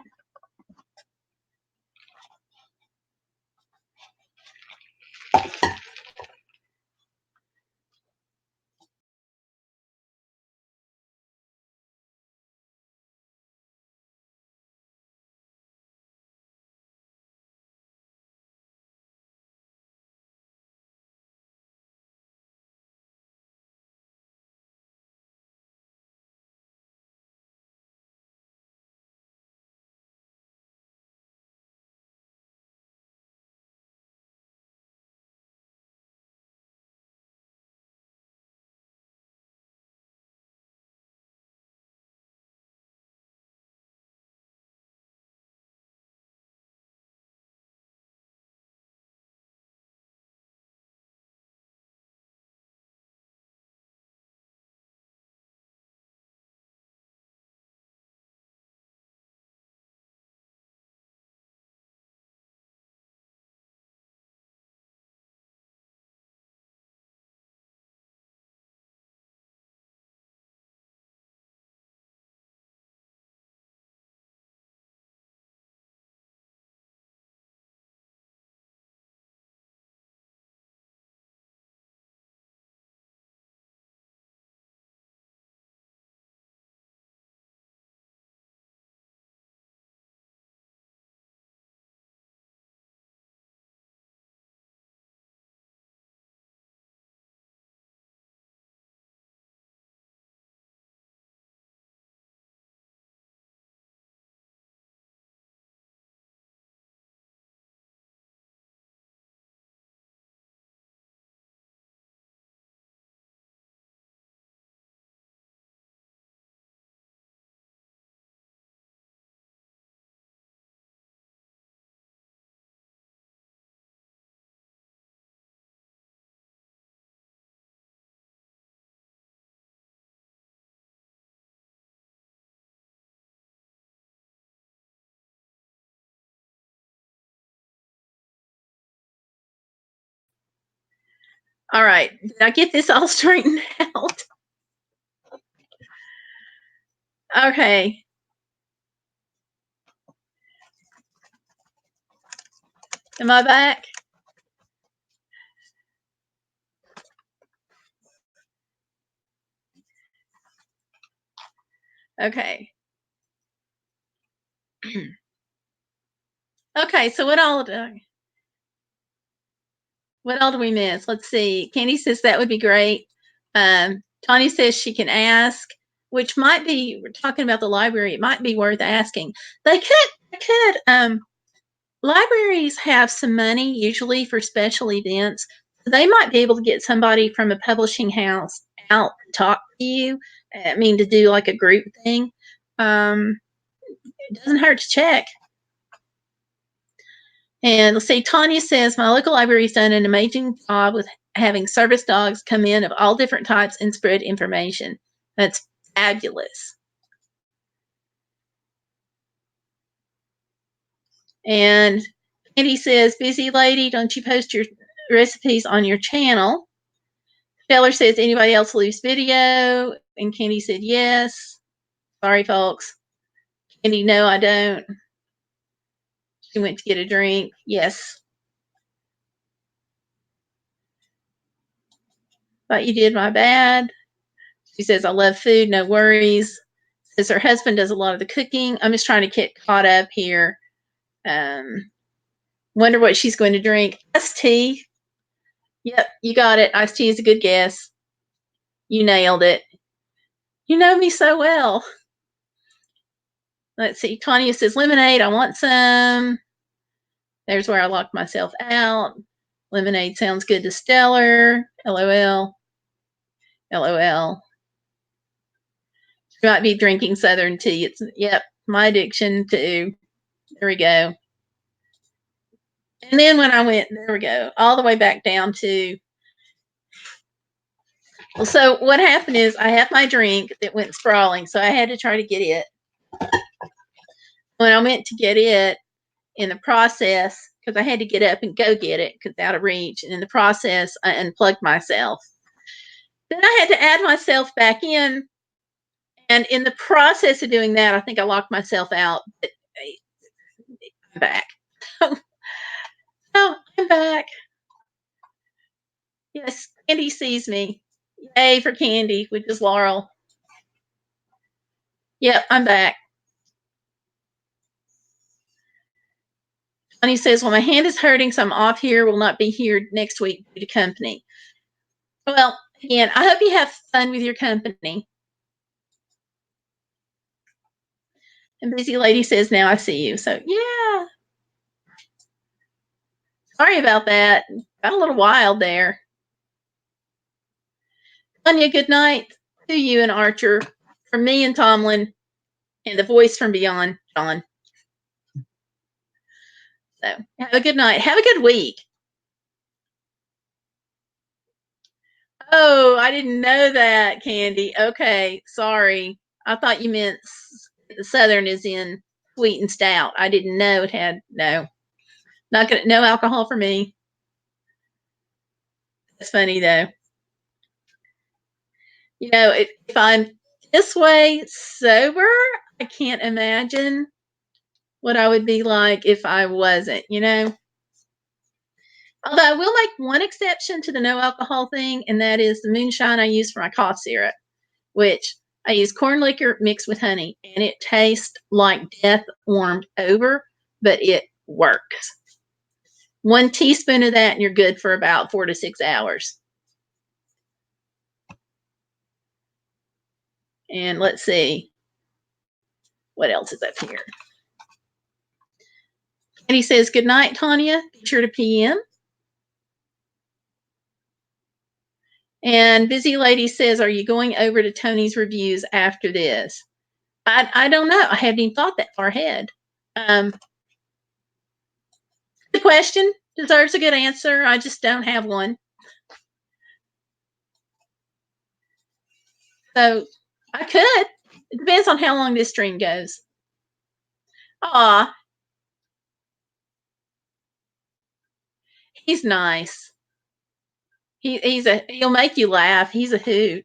All right. Did I get this all straightened out? Okay. Am I back? Okay. Okay, so what all do we miss? Let's see. Candy says that would be great. Tanya says she can ask, which might be, we're talking about the library, it might be worth asking. They could, libraries have some money usually for special events. They might be able to get somebody from a publishing house out to talk to you. I mean, to do like a group thing. It doesn't hurt to check. And let's see, Tanya says, my local library's done an amazing job with having service dogs come in of all different types and spread information. That's fabulous. And Candy says, busy lady, don't you post your recipes on your channel? Feller says, anybody else leaves video? And Candy said, yes. Sorry, folks. Candy, no, I don't. She went to get a drink. Yes. Thought you did my bad. She says, I love food, no worries. Says her husband does a lot of the cooking. I'm just trying to get caught up here. Wonder what she's going to drink. Iced tea. Yep, you got it. Iced tea is a good guess. You nailed it. You know me so well. Let's see. Tanya says, lemonade, I want some. There's where I locked myself out. Lemonade sounds good to Stellar. LOL. LOL. She might be drinking Southern tea. Yep, my addiction too. There we go. And then when I went, there we go, all the way back down to. So what happened is I had my drink that went sprawling, so I had to try to get it. When I went to get it, in the process, because I had to get up and go get it because out of reach, and in the process, I unplugged myself. Then I had to add myself back in, and in the process of doing that, I think I locked myself out. But I'm back. Oh, I'm back. Yes, Candy sees me. Yay for Candy, which is Laurel. Yep, I'm back. Tony says, well, my hand is hurting, so I'm off here. Will not be here next week due to company. Well, again, I hope you have fun with your company. And Busy Lady says, now I see you. So, yeah. Sorry about that. Got a little wild there. Anya, good night to you and Archer. From me and Tomlin and the voice from beyond, John. So, have a good night. Have a good week. Oh, I didn't know that, Candy. Okay, sorry. I thought you meant the Southern is in sweet and stout. I didn't know it had no alcohol for me. It's funny though. You know, if I'm this way sober, I can't imagine what I would be like if I wasn't, you know. Although I will make one exception to the no alcohol thing, and that is the moonshine I use for my cough syrup, which I use corn liquor mixed with honey, and it tastes like death warmed over, but it works. 1 teaspoon of that, and you're good for about 4 to 6 hours. And let's see. What else is up here? And he says, good night, Tanya. Be sure to PM. And Busy Lady says, are you going over to Tony's reviews after this? I don't know. I haven't even thought that far ahead. The question deserves a good answer. I just don't have one. So I could. It depends on how long this stream goes. Aw. He's nice. He'll make you laugh. He's a hoot.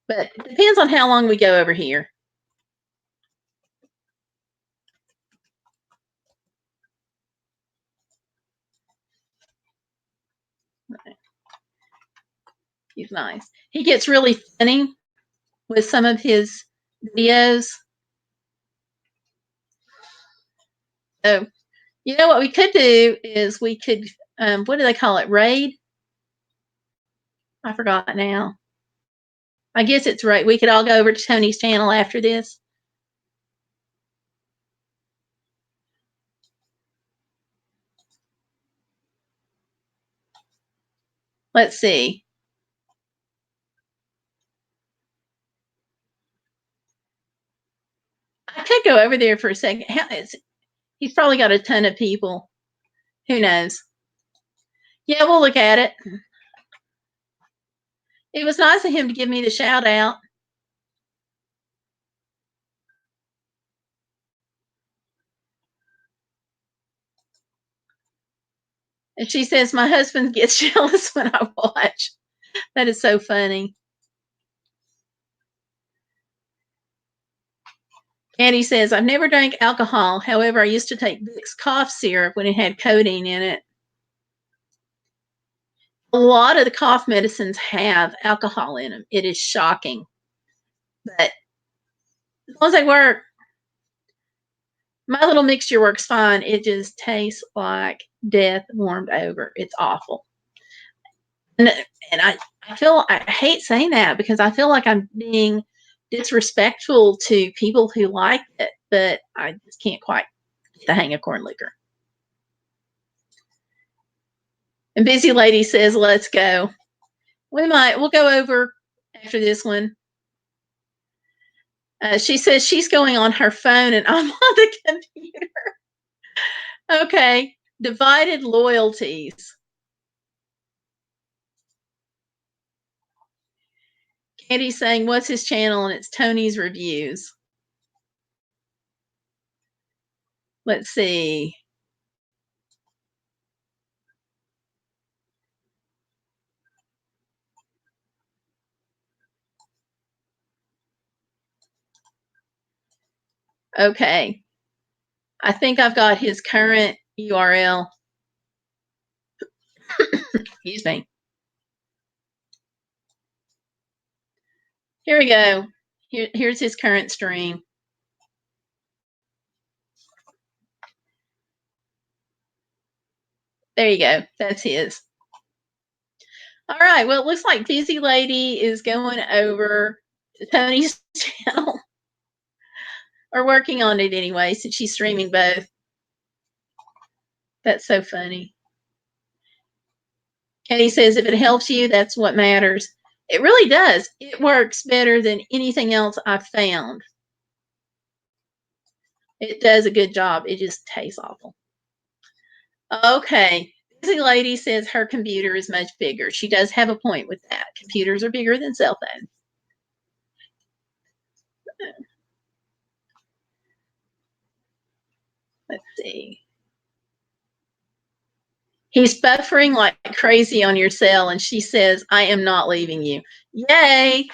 But it depends on how long we go over here. He's nice. He gets really funny with some of his videos. So, you know what we could do is we could, what do they call it? Raid? I forgot now. I guess it's right. We could all go over to Tony's channel after this. Let's see. I could go over there for a second. He's probably got a ton of people. Who knows? Yeah, we'll look at it. It was nice of him to give me the shout out. And she says, my husband gets jealous when I watch. That is so funny. Annie says, I've never drank alcohol. However, I used to take Vicks cough syrup when it had codeine in it. A lot of the cough medicines have alcohol in them. It is shocking. But as long as they work, my little mixture works fine. It just tastes like death warmed over. It's awful. And I hate saying that because I feel like I'm being disrespectful to people who like it, but I just can't quite get the hang of corn liquor. And Busy Lady says, let's go. We'll go over after this one. She says she's going on her phone and I'm on the computer. Okay. Divided loyalties. Candy's saying, what's his channel? And it's Tony's Reviews. Let's see. Okay. I think I've got his current URL. Excuse me. Here we go. Here's his current stream. There you go. That's his. All right. Well, it looks like Busy Lady is going over to Tony's channel, or working on it anyway, since she's streaming both. That's so funny. Kenny says, if it helps you, that's what matters. It really does. It works better than anything else I've found. It does a good job. It just tastes awful. Okay. Busy Lady says her computer is much bigger. She does have a point with that. Computers are bigger than cell phones. Let's see. He's buffering like crazy on your cell, and she says, I am not leaving you. Yay.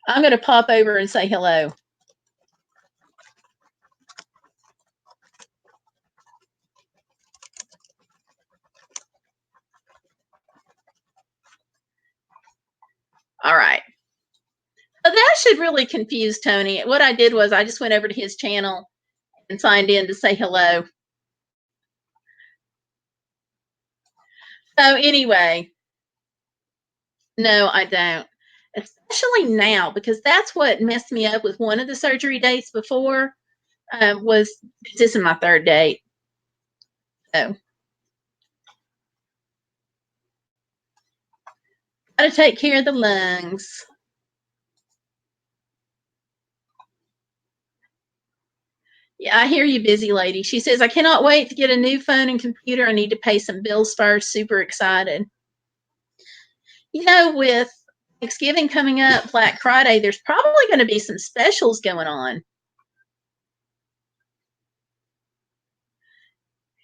I'm going to pop over and say hello. All right. So that should really confuse Tony. What I did was I just went over to his channel and signed in to say hello. So anyway, no, I don't. Especially now, because that's what messed me up with one of the surgery dates before. Was this is my third date. So gotta take care of the lungs. Yeah, I hear you, Busy Lady. She says, I cannot wait to get a new phone and computer. I need to pay some bills first. Super excited. With Thanksgiving coming up, Black Friday, there's probably going to be some specials going on.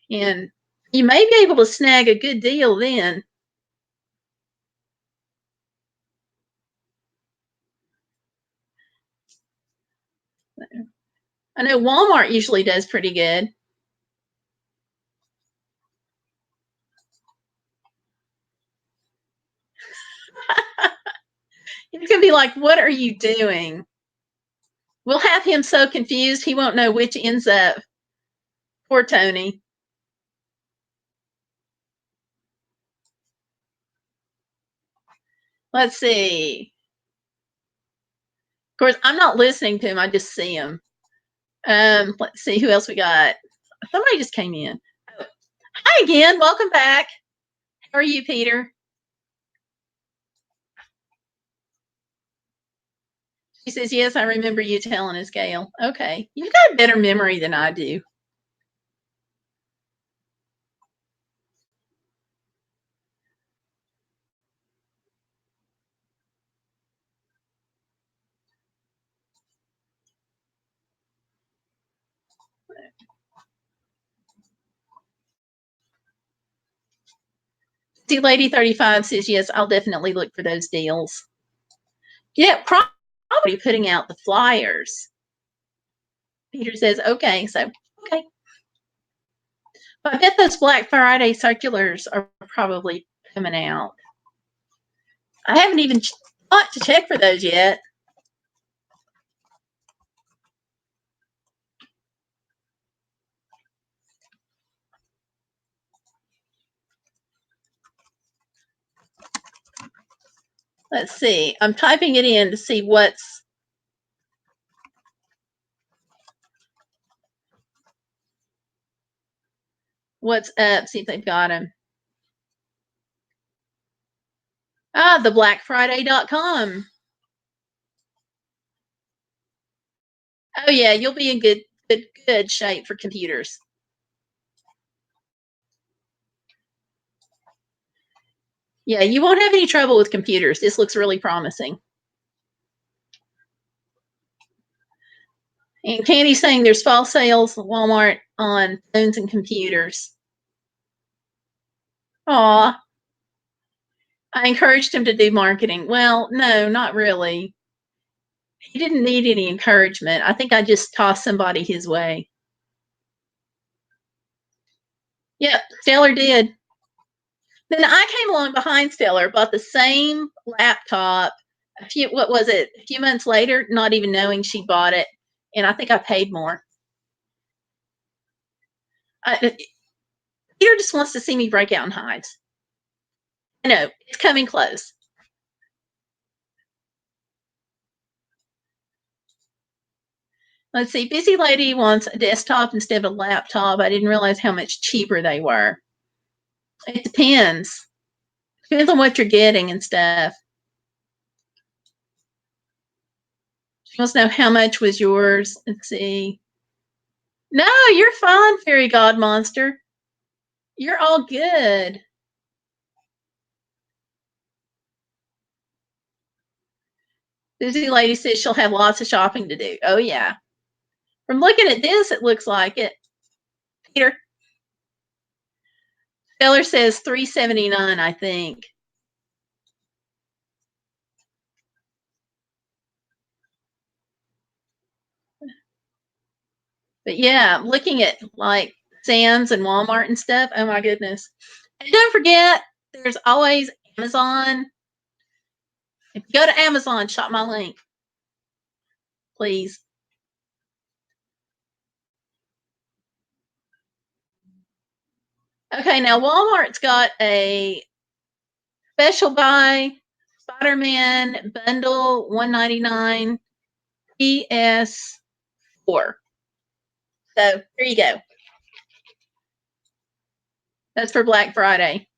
And you may be able to snag a good deal then. I know Walmart usually does pretty good. He's going to be like, what are you doing? We'll have him so confused he won't know which ends up. Poor Tony. Let's see. Of course, I'm not listening to him. I just see him. Let's see who else we got. Somebody just came in. Oh. Hi again. Welcome back. How are you, Peter? She says, yes, I remember you telling us, Gail. Okay. You've got a better memory than I do. See, Lady 35 says, yes, I'll definitely look for those deals. Yeah, probably putting out the flyers. Peter says, okay. So, okay. But I bet those Black Friday circulars are probably coming out. I haven't even thought to check for those yet. Let's see. I'm typing it in to see what's up. See if they've got him. Ah, the blackfriday.com. Oh yeah, you'll be in good shape for computers. Yeah, you won't have any trouble with computers. This looks really promising. And Candy's saying there's false sales at Walmart on phones and computers. Aw. I encouraged him to do marketing. Well, no, not really. He didn't need any encouragement. I think I just tossed somebody his way. Yep, Stellar did. Then I came along behind Stellar, bought the same laptop a few months later, not even knowing she bought it. And I think I paid more. Peter just wants to see me break out in hives. I know, it's coming close. Let's see, Busy Lady wants a desktop instead of a laptop. I didn't realize how much cheaper they were. It depends. Depends on what you're getting and stuff. She wants to know how much was yours. Let's see. No, you're fine, Fairy God Monster. You're all good. Busy Lady says she'll have lots of shopping to do. Oh, yeah. From looking at this, it looks like it. Peter. Taylor says $3.79, I think. But yeah, looking at like Sam's and Walmart and stuff. Oh my goodness. And don't forget, there's always Amazon. If you go to Amazon, shop my link, please. Okay, now Walmart's got a special buy Spider-Man bundle $199 PS4. So there you go. That's for Black Friday.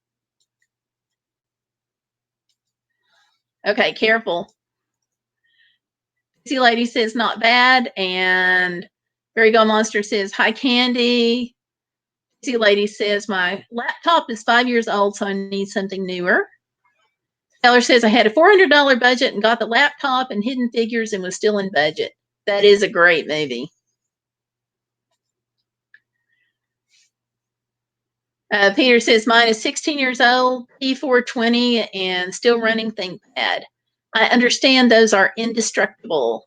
Okay, careful. Busy Lady says not bad, and Fairy Go Monster says hi Candy. Busy Lady says my laptop is 5 years old, so I need something newer. Taylor says I had a $400 budget and got the laptop and Hidden Figures and was still in budget. That is a great movie. Peter says mine is 16 years old, P420, and still running ThinkPad. I understand those are indestructible.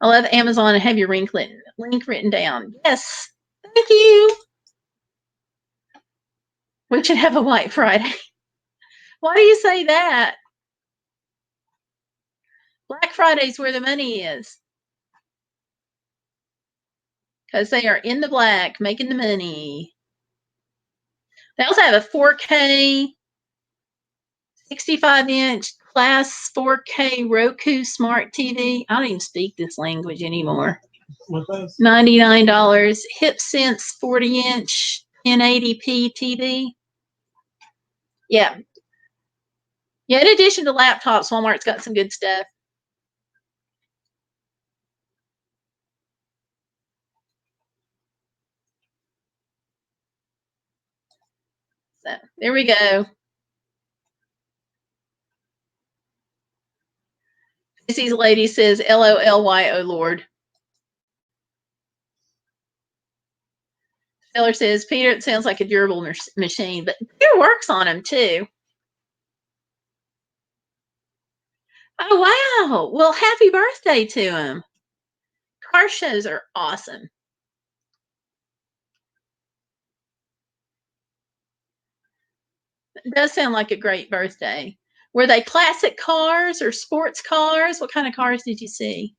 I love Amazon and have your link written down. Yes, thank you. We should have a White Friday. Why do you say that? Black Friday's where the money is. Because they are in the black, making the money. They also have a 4K, 65-inch Class 4K Roku Smart TV. I don't even speak this language anymore. $99. HipSense 40-inch 1080p TV. Yeah. Yeah, in addition to laptops, Walmart's got some good stuff. So there we go. Busy's lady says, LOLY, oh Lord. Taylor says, Peter, it sounds like a durable machine, but Peter works on them too. Oh, wow. Well, happy birthday to him. Car shows are awesome. It does sound like a great birthday. Were they classic cars or sports cars? What kind of cars did you see?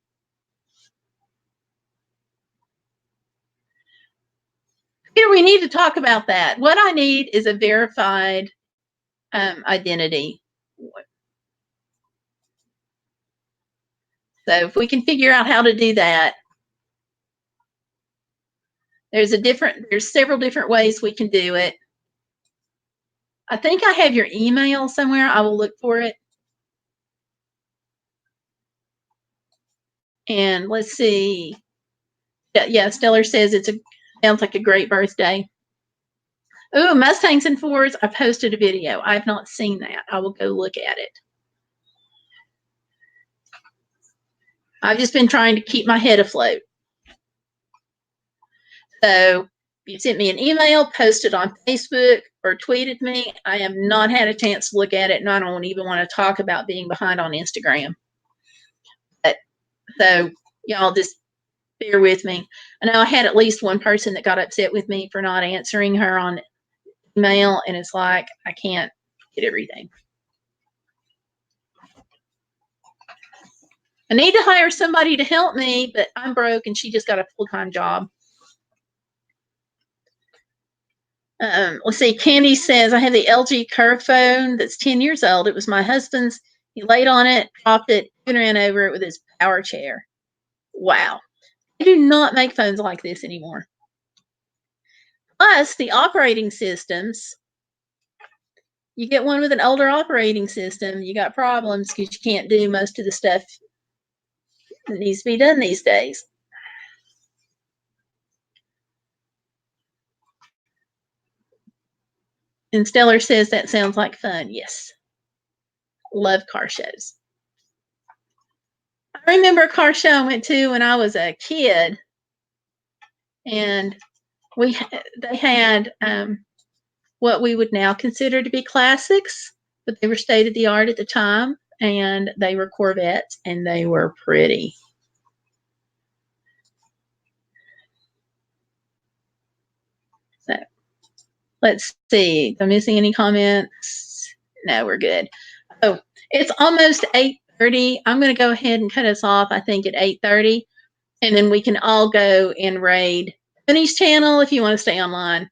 Here, we need to talk about that. What I need is a verified identity. So if we can figure out how to do that, there's several different ways we can do it. I think I have your email somewhere. I will look for it. And let's see. Yeah, Stellar says sounds like a great birthday. Oh, Mustangs and Fords. I posted a video. I've not seen that. I will go look at it. I've just been trying to keep my head afloat. So if you sent me an email, posted on Facebook, or tweeted me, I have not had a chance to look at it, and I don't even want to talk about being behind on Instagram. So y'all just bear with me. I know I had at least one person that got upset with me for not answering her on email, and it's like I can't get everything. I need to hire somebody to help me, but I'm broke and she just got a full-time job. Let's see. Candy says, I have the LG Curve phone that's 10 years old. It was my husband's. He laid on it, dropped it, and ran over it with his power chair. Wow. They do not make phones like this anymore. Plus, the operating systems, you get one with an older operating system, you got problems because you can't do most of the stuff that needs to be done these days. And Stellar says that sounds like fun. Yes. Love car shows. I remember a car show I went to when I was a kid, and they had what we would now consider to be classics, but they were state of the art at the time, and they were Corvettes, and they were pretty. So let's see. Am I missing any comments? No, we're good. Oh, it's almost 8:30. I'm going to go ahead and cut us off, I think, at 8:30, and then we can all go and raid Tony's channel if you want to stay online.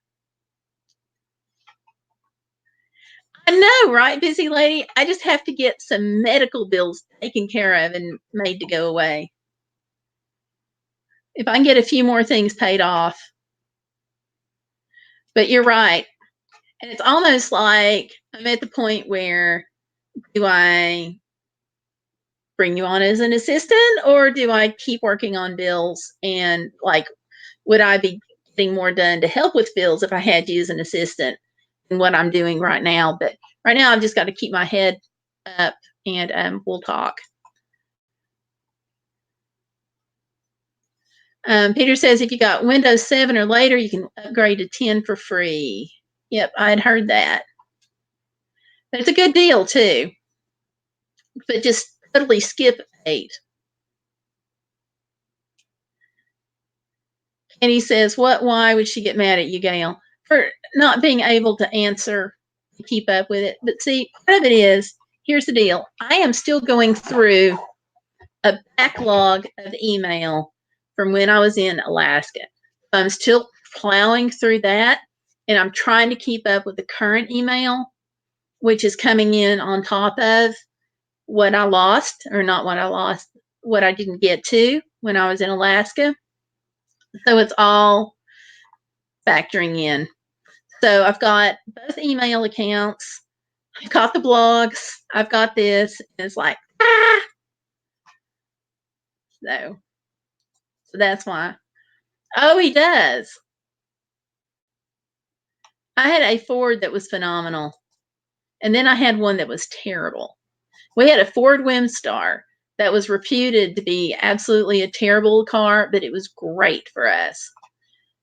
I know, right, busy lady? I just have to get some medical bills taken care of and made to go away. If I can get a few more things paid off. But you're right. And it's almost like I'm at the point where, do I bring you on as an assistant, or do I keep working on bills? And like, would I be getting more done to help with bills if I had you as an assistant than what I'm doing right now? But right now I've just got to keep my head up, and we'll talk. Peter says if you got Windows 7 or later, you can upgrade to 10 for free. Yep, I'd heard that. It's a good deal too, but just totally skip 8. And he says, why would she get mad at you, Gail? For not being able to answer, to keep up with it. But see, part of it is, here's the deal. I am still going through a backlog of email from when I was in Alaska. I'm still plowing through that, and I'm trying to keep up with the current email, which is coming in on top of what I lost, or not what I lost, what I didn't get to when I was in Alaska. So it's all factoring in. So I've got both email accounts. I've got the blogs. I've got this. And it's like, ah! So that's why. Oh, he does. I had a Ford that was phenomenal. And then I had one that was terrible. We had a Ford Windstar that was reputed to be absolutely a terrible car, but it was great for us.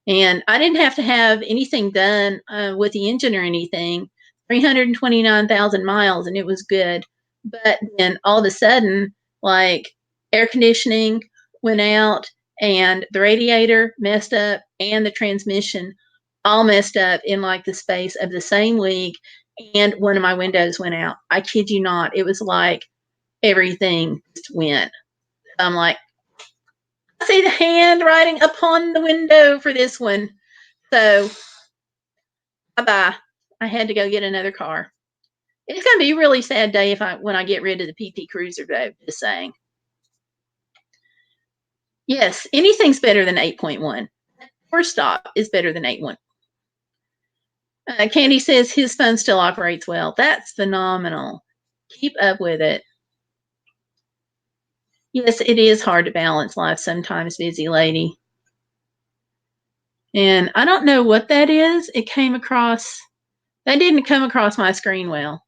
And I didn't have to have anything done with the engine or anything. 329,000 miles, and it was good. But then all of a sudden, like, air conditioning went out, and the radiator messed up, and the transmission all messed up in like the space of the same week. And one of my windows went out. I kid you not. It was like everything just went. I'm like, I see the handwriting upon the window for this one. So, bye-bye. I had to go get another car. It's going to be a really sad day when I get rid of the PT Cruiser, though. Just saying. Yes, anything's better than 8.1. First stop is better than 8.1. Candy says his phone still operates well. That's phenomenal. Keep up with it. Yes, it is hard to balance life sometimes, busy lady. And I don't know what that is. That didn't come across my screen well.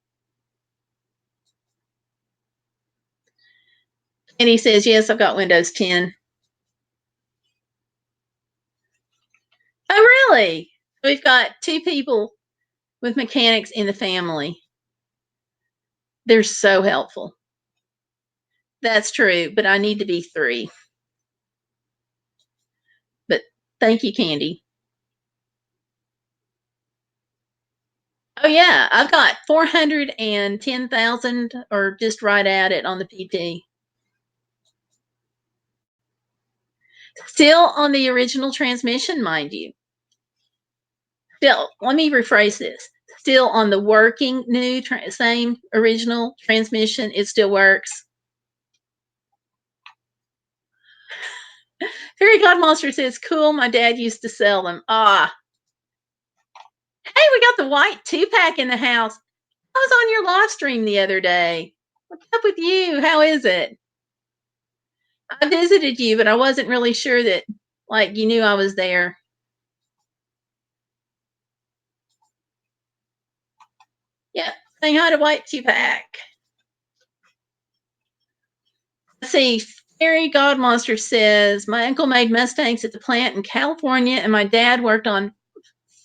And he says, yes, I've got Windows 10. Oh, really? We've got 2 people with mechanics in the family. They're so helpful. That's true, but I need to be 3. But thank you, Candy. Oh, yeah, I've got 410,000 or just right at it on the PT. Still on the original transmission, mind you. Still, let me rephrase this. Still on the working new same original transmission, it still works. Fairy Godmonster says, cool, my dad used to sell them. Ah. Hey, we got the white 2-pack in the house. I was on your live stream the other day. What's up with you? How is it? I visited you, but I wasn't really sure that, like, you knew I was there. Yeah, saying hi to White 2-pack. Let's see. Fairy Godmonster says, my uncle made Mustangs at the plant in California, and my dad worked on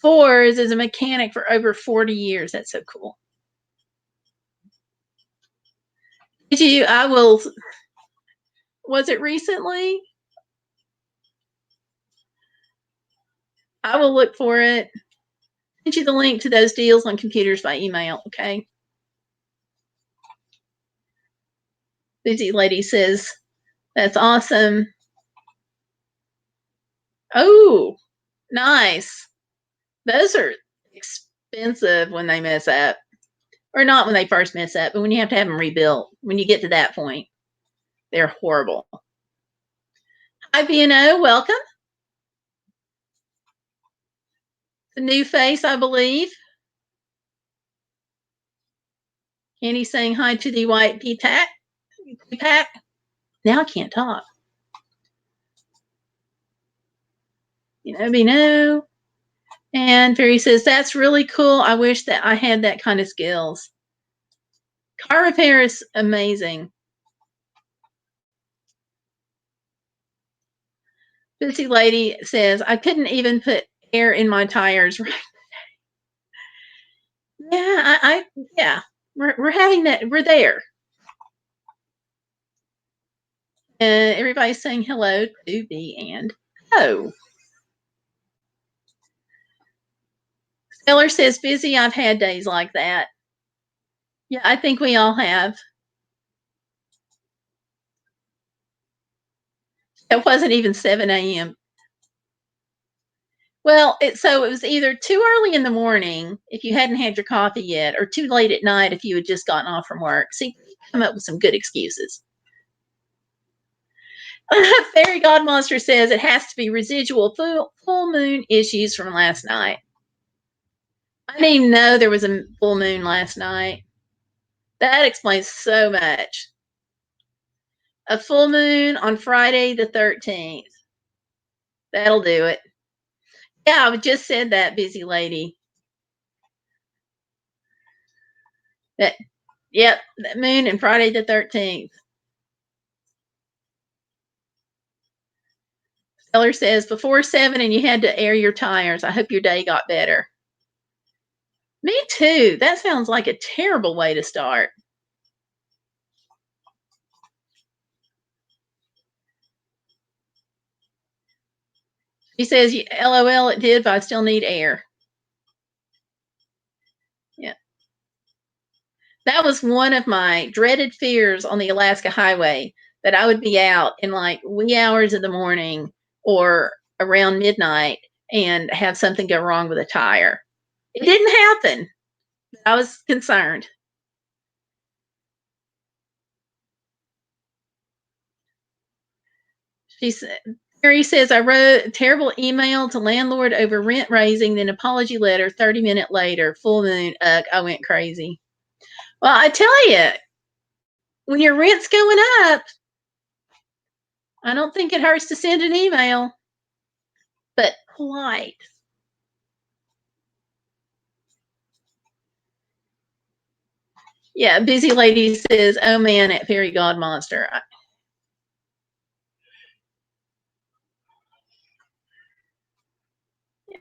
Fords as a mechanic for over 40 years. That's so cool. Did you? Was it recently? I will look for it. Send you the link to those deals on computers by email, okay? Busy Lady says, that's awesome. Oh, nice. Those are expensive when they mess up. Or not when they first mess up, but when you have to have them rebuilt. When you get to that point, they're horrible. Hi, B&O, welcome. The new face, I believe. Annie saying hi to the white P-Pack. Now I can't talk. B&O. And Fairy says, that's really cool. I wish that I had that kind of skills. Car repair is amazing. Busy Lady says, I couldn't even put air in my tires right. Yeah, we're having that. We're there. Everybody's saying hello to B and O. Stellar says, busy. I've had days like that. Yeah, I think we all have. It wasn't even 7 a.m. Well, it was either too early in the morning if you hadn't had your coffee yet, or too late at night if you had just gotten off from work. See, come up with some good excuses. Fairy Godmonster says it has to be residual full moon issues from last night. I didn't even know there was a full moon last night. That explains so much. A full moon on Friday the 13th. That'll do it. Yeah, I just said that, busy lady. Yep, that moon and Friday the 13th. Seller says, before 7 and you had to air your tires. I hope your day got better. Me too. That sounds like a terrible way to start. She says, LOL, it did, but I still need air. Yeah. That was one of my dreaded fears on the Alaska Highway, that I would be out in like wee hours of the morning or around midnight and have something go wrong with a tire. It didn't happen. I was concerned. Mary says, I wrote a terrible email to landlord over rent raising, then apology letter 30 minutes later. Full moon. I went crazy. Well, I tell you, when your rent's going up, I don't think it hurts to send an email, but polite. Yeah, busy lady says, oh man, at Fairy God Monster. Yeah.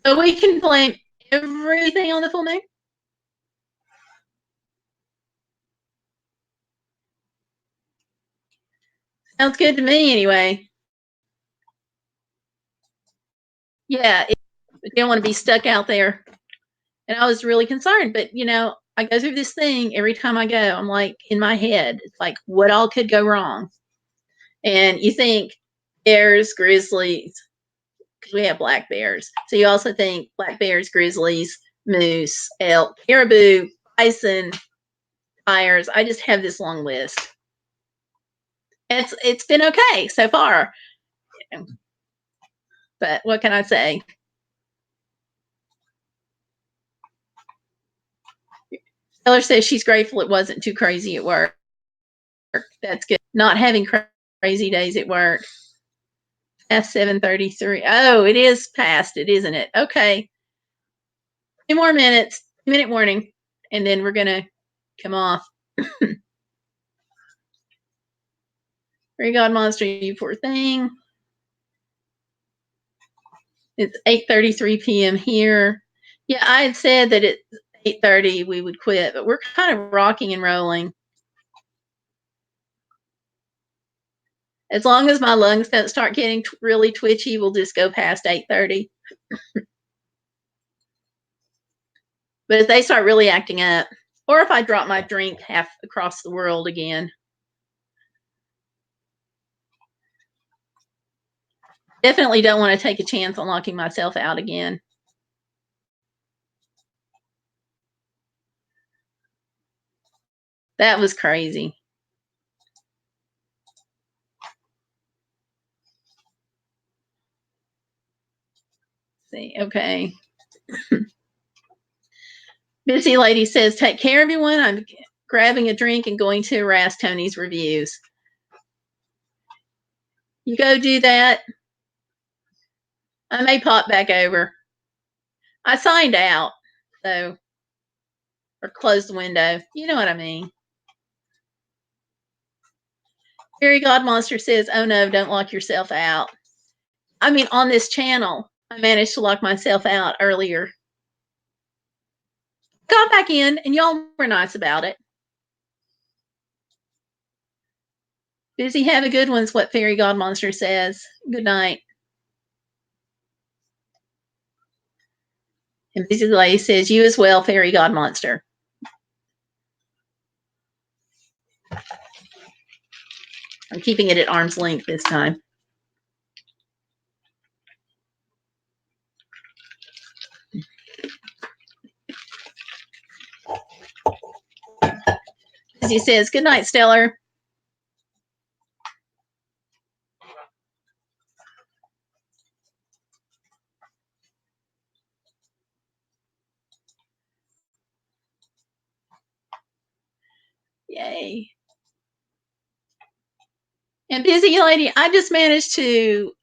So we can blame everything on the full moon? Sounds good to me anyway. Yeah, you don't want to be stuck out there. And I was really concerned, but I go through this thing every time I go. I'm like, in my head, it's like, what all could go wrong? And you think bears, grizzlies, because we have black bears. So you also think black bears, grizzlies, moose, elk, caribou, bison, tigers. I just have this long list. It's been okay so far. But what can I say? Taylor says she's grateful it wasn't too crazy at work. That's good. Not having crazy days at work. Past 7:33. Oh, it is past it, isn't it? Okay. 2 more minutes. 2-minute warning. And then we're going to come off. Fairy God Monster, you poor thing. It's 8:33 p.m. here. Yeah, I had said that at 8:30 we would quit, but we're kind of rocking and rolling. As long as my lungs don't start getting really twitchy, we'll just go past 8:30. But if they start really acting up, or if I drop my drink half across the world again, definitely don't want to take a chance on locking myself out again. That was crazy. Let's see, okay. Busy lady says, take care, everyone. I'm grabbing a drink and going to harass Tony's reviews. You go do that. I may pop back over. I signed out, so, or closed the window. You know what I mean. Fairy God Monster says, oh no, don't lock yourself out. I mean, on this channel, I managed to lock myself out earlier. Got back in, and y'all were nice about it. Busy, have a good one's what Fairy God Monster says. Good night. And Busy Lady says, you as well, Fairy God Monster. I'm keeping it at arm's length this time. Busy says, good night, Stellar. Yay. And Busy Lady, I just managed to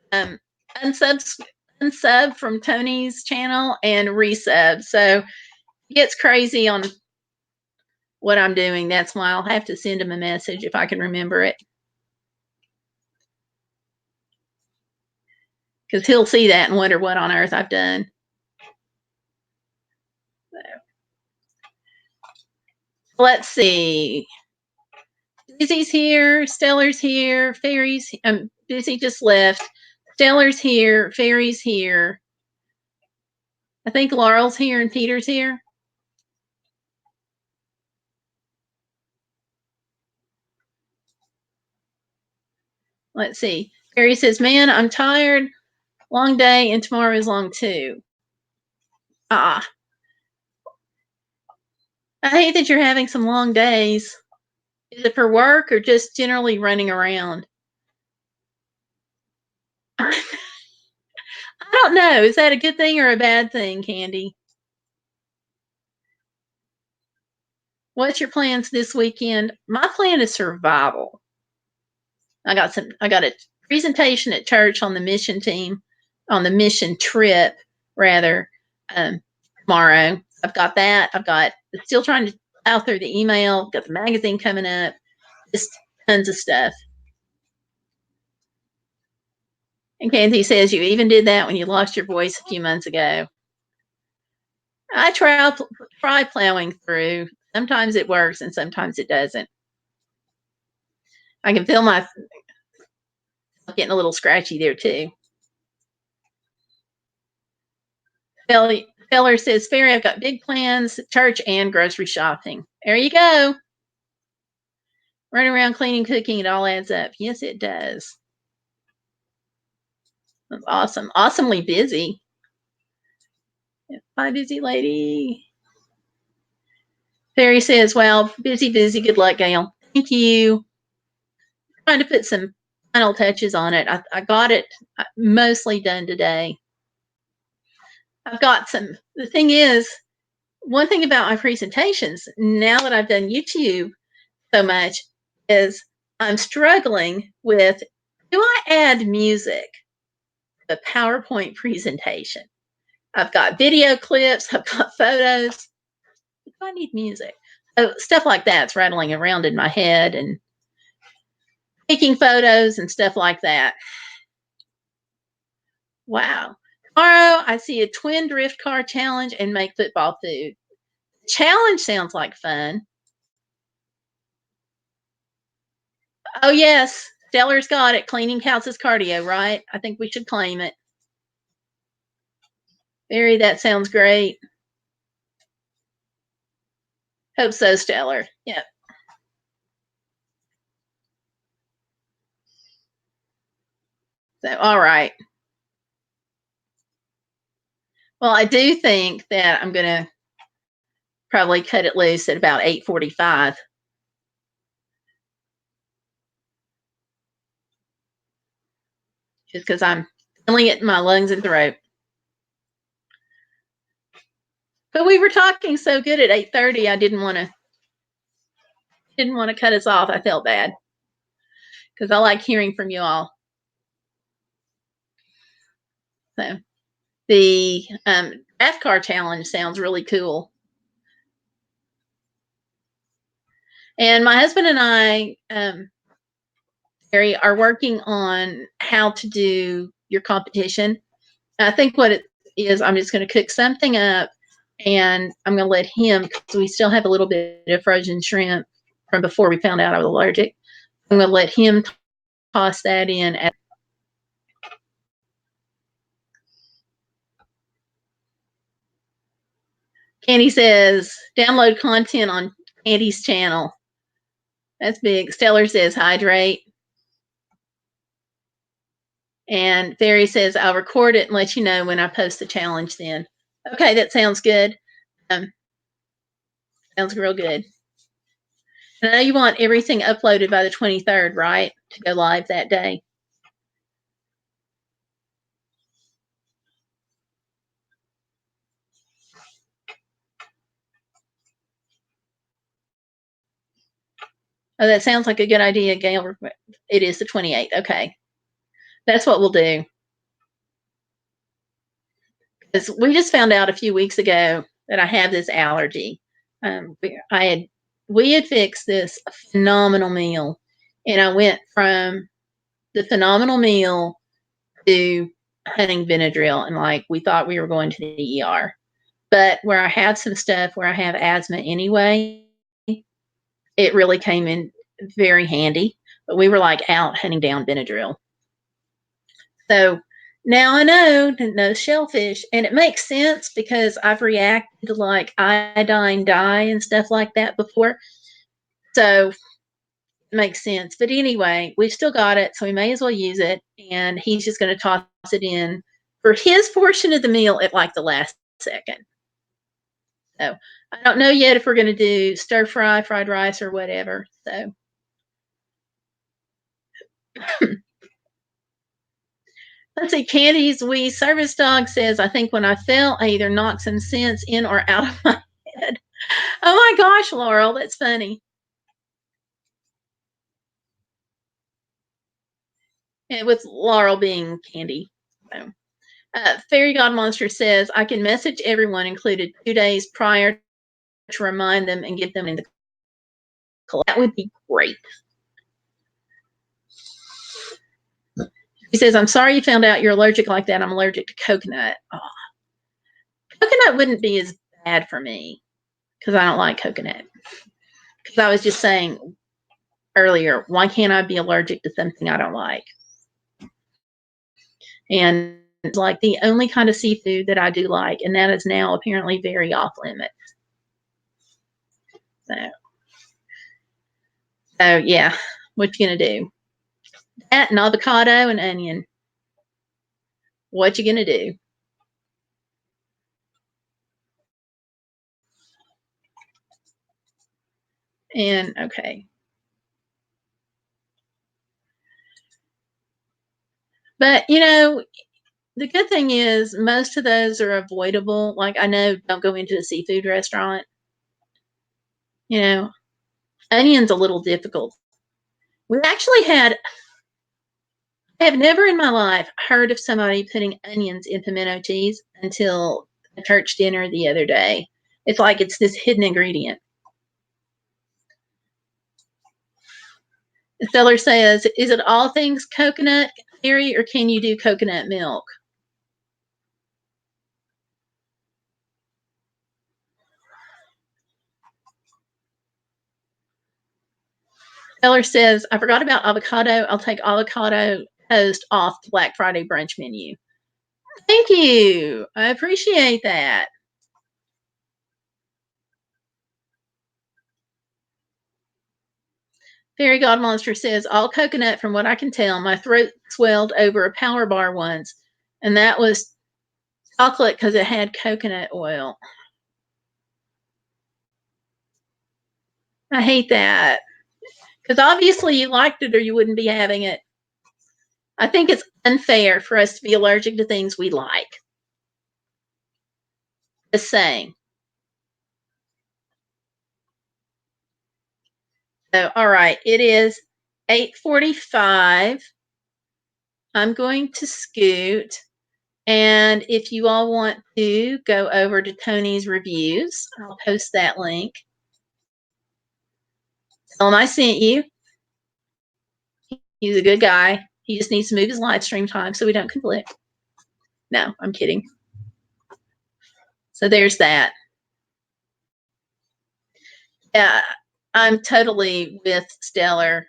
unsub from Tony's channel and resub. So it gets crazy on what I'm doing. That's why I'll have to send him a message if I can remember it. Because he'll see that and wonder what on earth I've done. So let's see. Busy's here, Stellar's here, Fairy's Busy just left. Stellar's here, Fairy's here. I think Laurel's here and Peter's here. Let's see. Fairy says, man, I'm tired. Long day, and tomorrow is long too. Ah. I hate that you're having some long days. Is it for work or just generally running around? I don't know. Is that a good thing or a bad thing, Candy? What's your plans this weekend? My plan is survival. I got a presentation at church on the mission team, on the mission trip rather, tomorrow. I've got that. I've got still trying to out through the email, got the magazine coming up, just tons of stuff. And Candy says you even did that when you lost your voice a few months ago. I try plowing through. Sometimes it works and sometimes it doesn't. I can feel my getting a little scratchy there too. Feller says, Fairy, I've got big plans, church and grocery shopping. There you go. Running around cleaning, cooking, it all adds up. Yes, it does. That's awesome. Awesomely busy. Bye, busy lady. Fairy says, well, busy, busy. Good luck, Gail. Thank you. Trying to put some final touches on it. I got it mostly done today. I've got some. The thing is, one thing about my presentations, now that I've done YouTube so much, is I'm struggling with, do I add music to a PowerPoint presentation? I've got video clips, I've got photos. Do I need music? So stuff like that's rattling around in my head and taking photos and stuff like that. Wow. Tomorrow I see a twin drift car challenge and make football food. Challenge sounds like fun. Oh yes, Stellar's got it. Cleaning counts as cardio, right? I think we should claim it. Barry, that sounds great. Hope so, Stellar. Yep. So, all right. Well, I do think that I'm going to probably cut it loose at about 8:45. Just because I'm feeling it in my lungs and throat. But we were talking so good at 8:30. I didn't want to cut us off. I felt bad because I like hearing from you all. So the draft car challenge sounds really cool. And my husband and I, Harry, are working on how to do your competition. I think what it is, I'm just going to cook something up and I'm going to let him, because we still have a little bit of frozen shrimp from before we found out I was allergic. I'm going to let him toss that in. Candy says, download content on Candy's channel. That's big. Stellar says, hydrate. And Fairy says, I'll record it and let you know when I post the challenge then. Okay, that sounds good. Sounds real good. I know you want everything uploaded by the 23rd, right? To go live that day. Oh, that sounds like a good idea, Gail. It is the 28th. Okay. That's what we'll do. Because we just found out a few weeks ago that I have this allergy. We had fixed this phenomenal meal, and I went from the phenomenal meal to hunting Benadryl, and like we thought we were going to the ER. But where I have some stuff where I have asthma anyway, it really came in very handy. But we were like out hunting down Benadryl. So now I know no shellfish, and it makes sense because I've reacted to like iodine dye and stuff like that before. So it makes sense. But anyway, we've still got it, so we may as well use it. And he's just going to toss it in for his portion of the meal at like the last second. So I don't know yet if we're going to do stir fry, fried rice, or whatever. So Let's see. Candy's Wee Service Dog says, I think when I fell, I either knocked some sense in or out of my head. Oh my gosh, Laurel, that's funny. And with Laurel being Candy. So. Fairy God Monster says, I can message everyone included 2 days prior to remind them and get them in the club. That would be great. He says, I'm sorry you found out you're allergic like that. I'm allergic to coconut. Oh. Coconut wouldn't be as bad for me because I don't like coconut. Because I was just saying earlier, why can't I be allergic to something I don't like? And it's like the only kind of seafood that I do like, and that is now apparently very off limits. So yeah, what you gonna do? That and avocado and onion. What you gonna do? And okay. But the good thing is most of those are avoidable. Like I know don't go into a seafood restaurant. Onion's a little difficult. We actually I have never in my life heard of somebody putting onions in pimento cheese until a church dinner the other day. It's like it's this hidden ingredient. The seller says, is it all things coconut theory or can you do coconut milk? Seller says, I forgot about avocado. I'll take avocado toast off the Black Friday brunch menu. Thank you. I appreciate that. Fairy God Monster says, all coconut from what I can tell. My throat swelled over a power bar once, and that was chocolate because it had coconut oil. I hate that. Because obviously you liked it or you wouldn't be having it. I think it's unfair for us to be allergic to things we like. Just saying. So, all right, it is 8:45. I'm going to scoot. And if you all want to go over to Tony's reviews, I'll post that link. Tell him I sent you. He's a good guy. He just needs to move his live stream time so we don't conflict. No, I'm kidding. So there's that. Yeah, I'm totally with Stellar.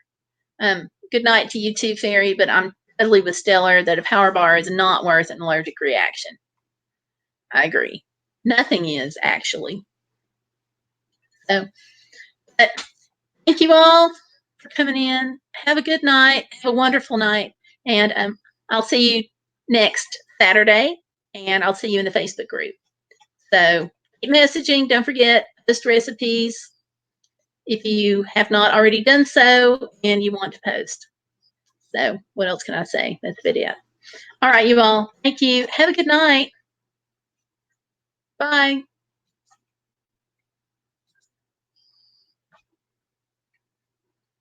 Good night to you too, Fairy, but I'm totally with Stellar that a power bar is not worth an allergic reaction. I agree. Nothing is, actually. So, but thank you all for coming in. Have a good night. Have a wonderful night. And I'll see you next Saturday, and I'll see you in the Facebook group. So keep messaging. Don't forget, post recipes if you have not already done so and you want to post. So what else can I say? That's the video. All right, you all. Thank you. Have a good night. Bye.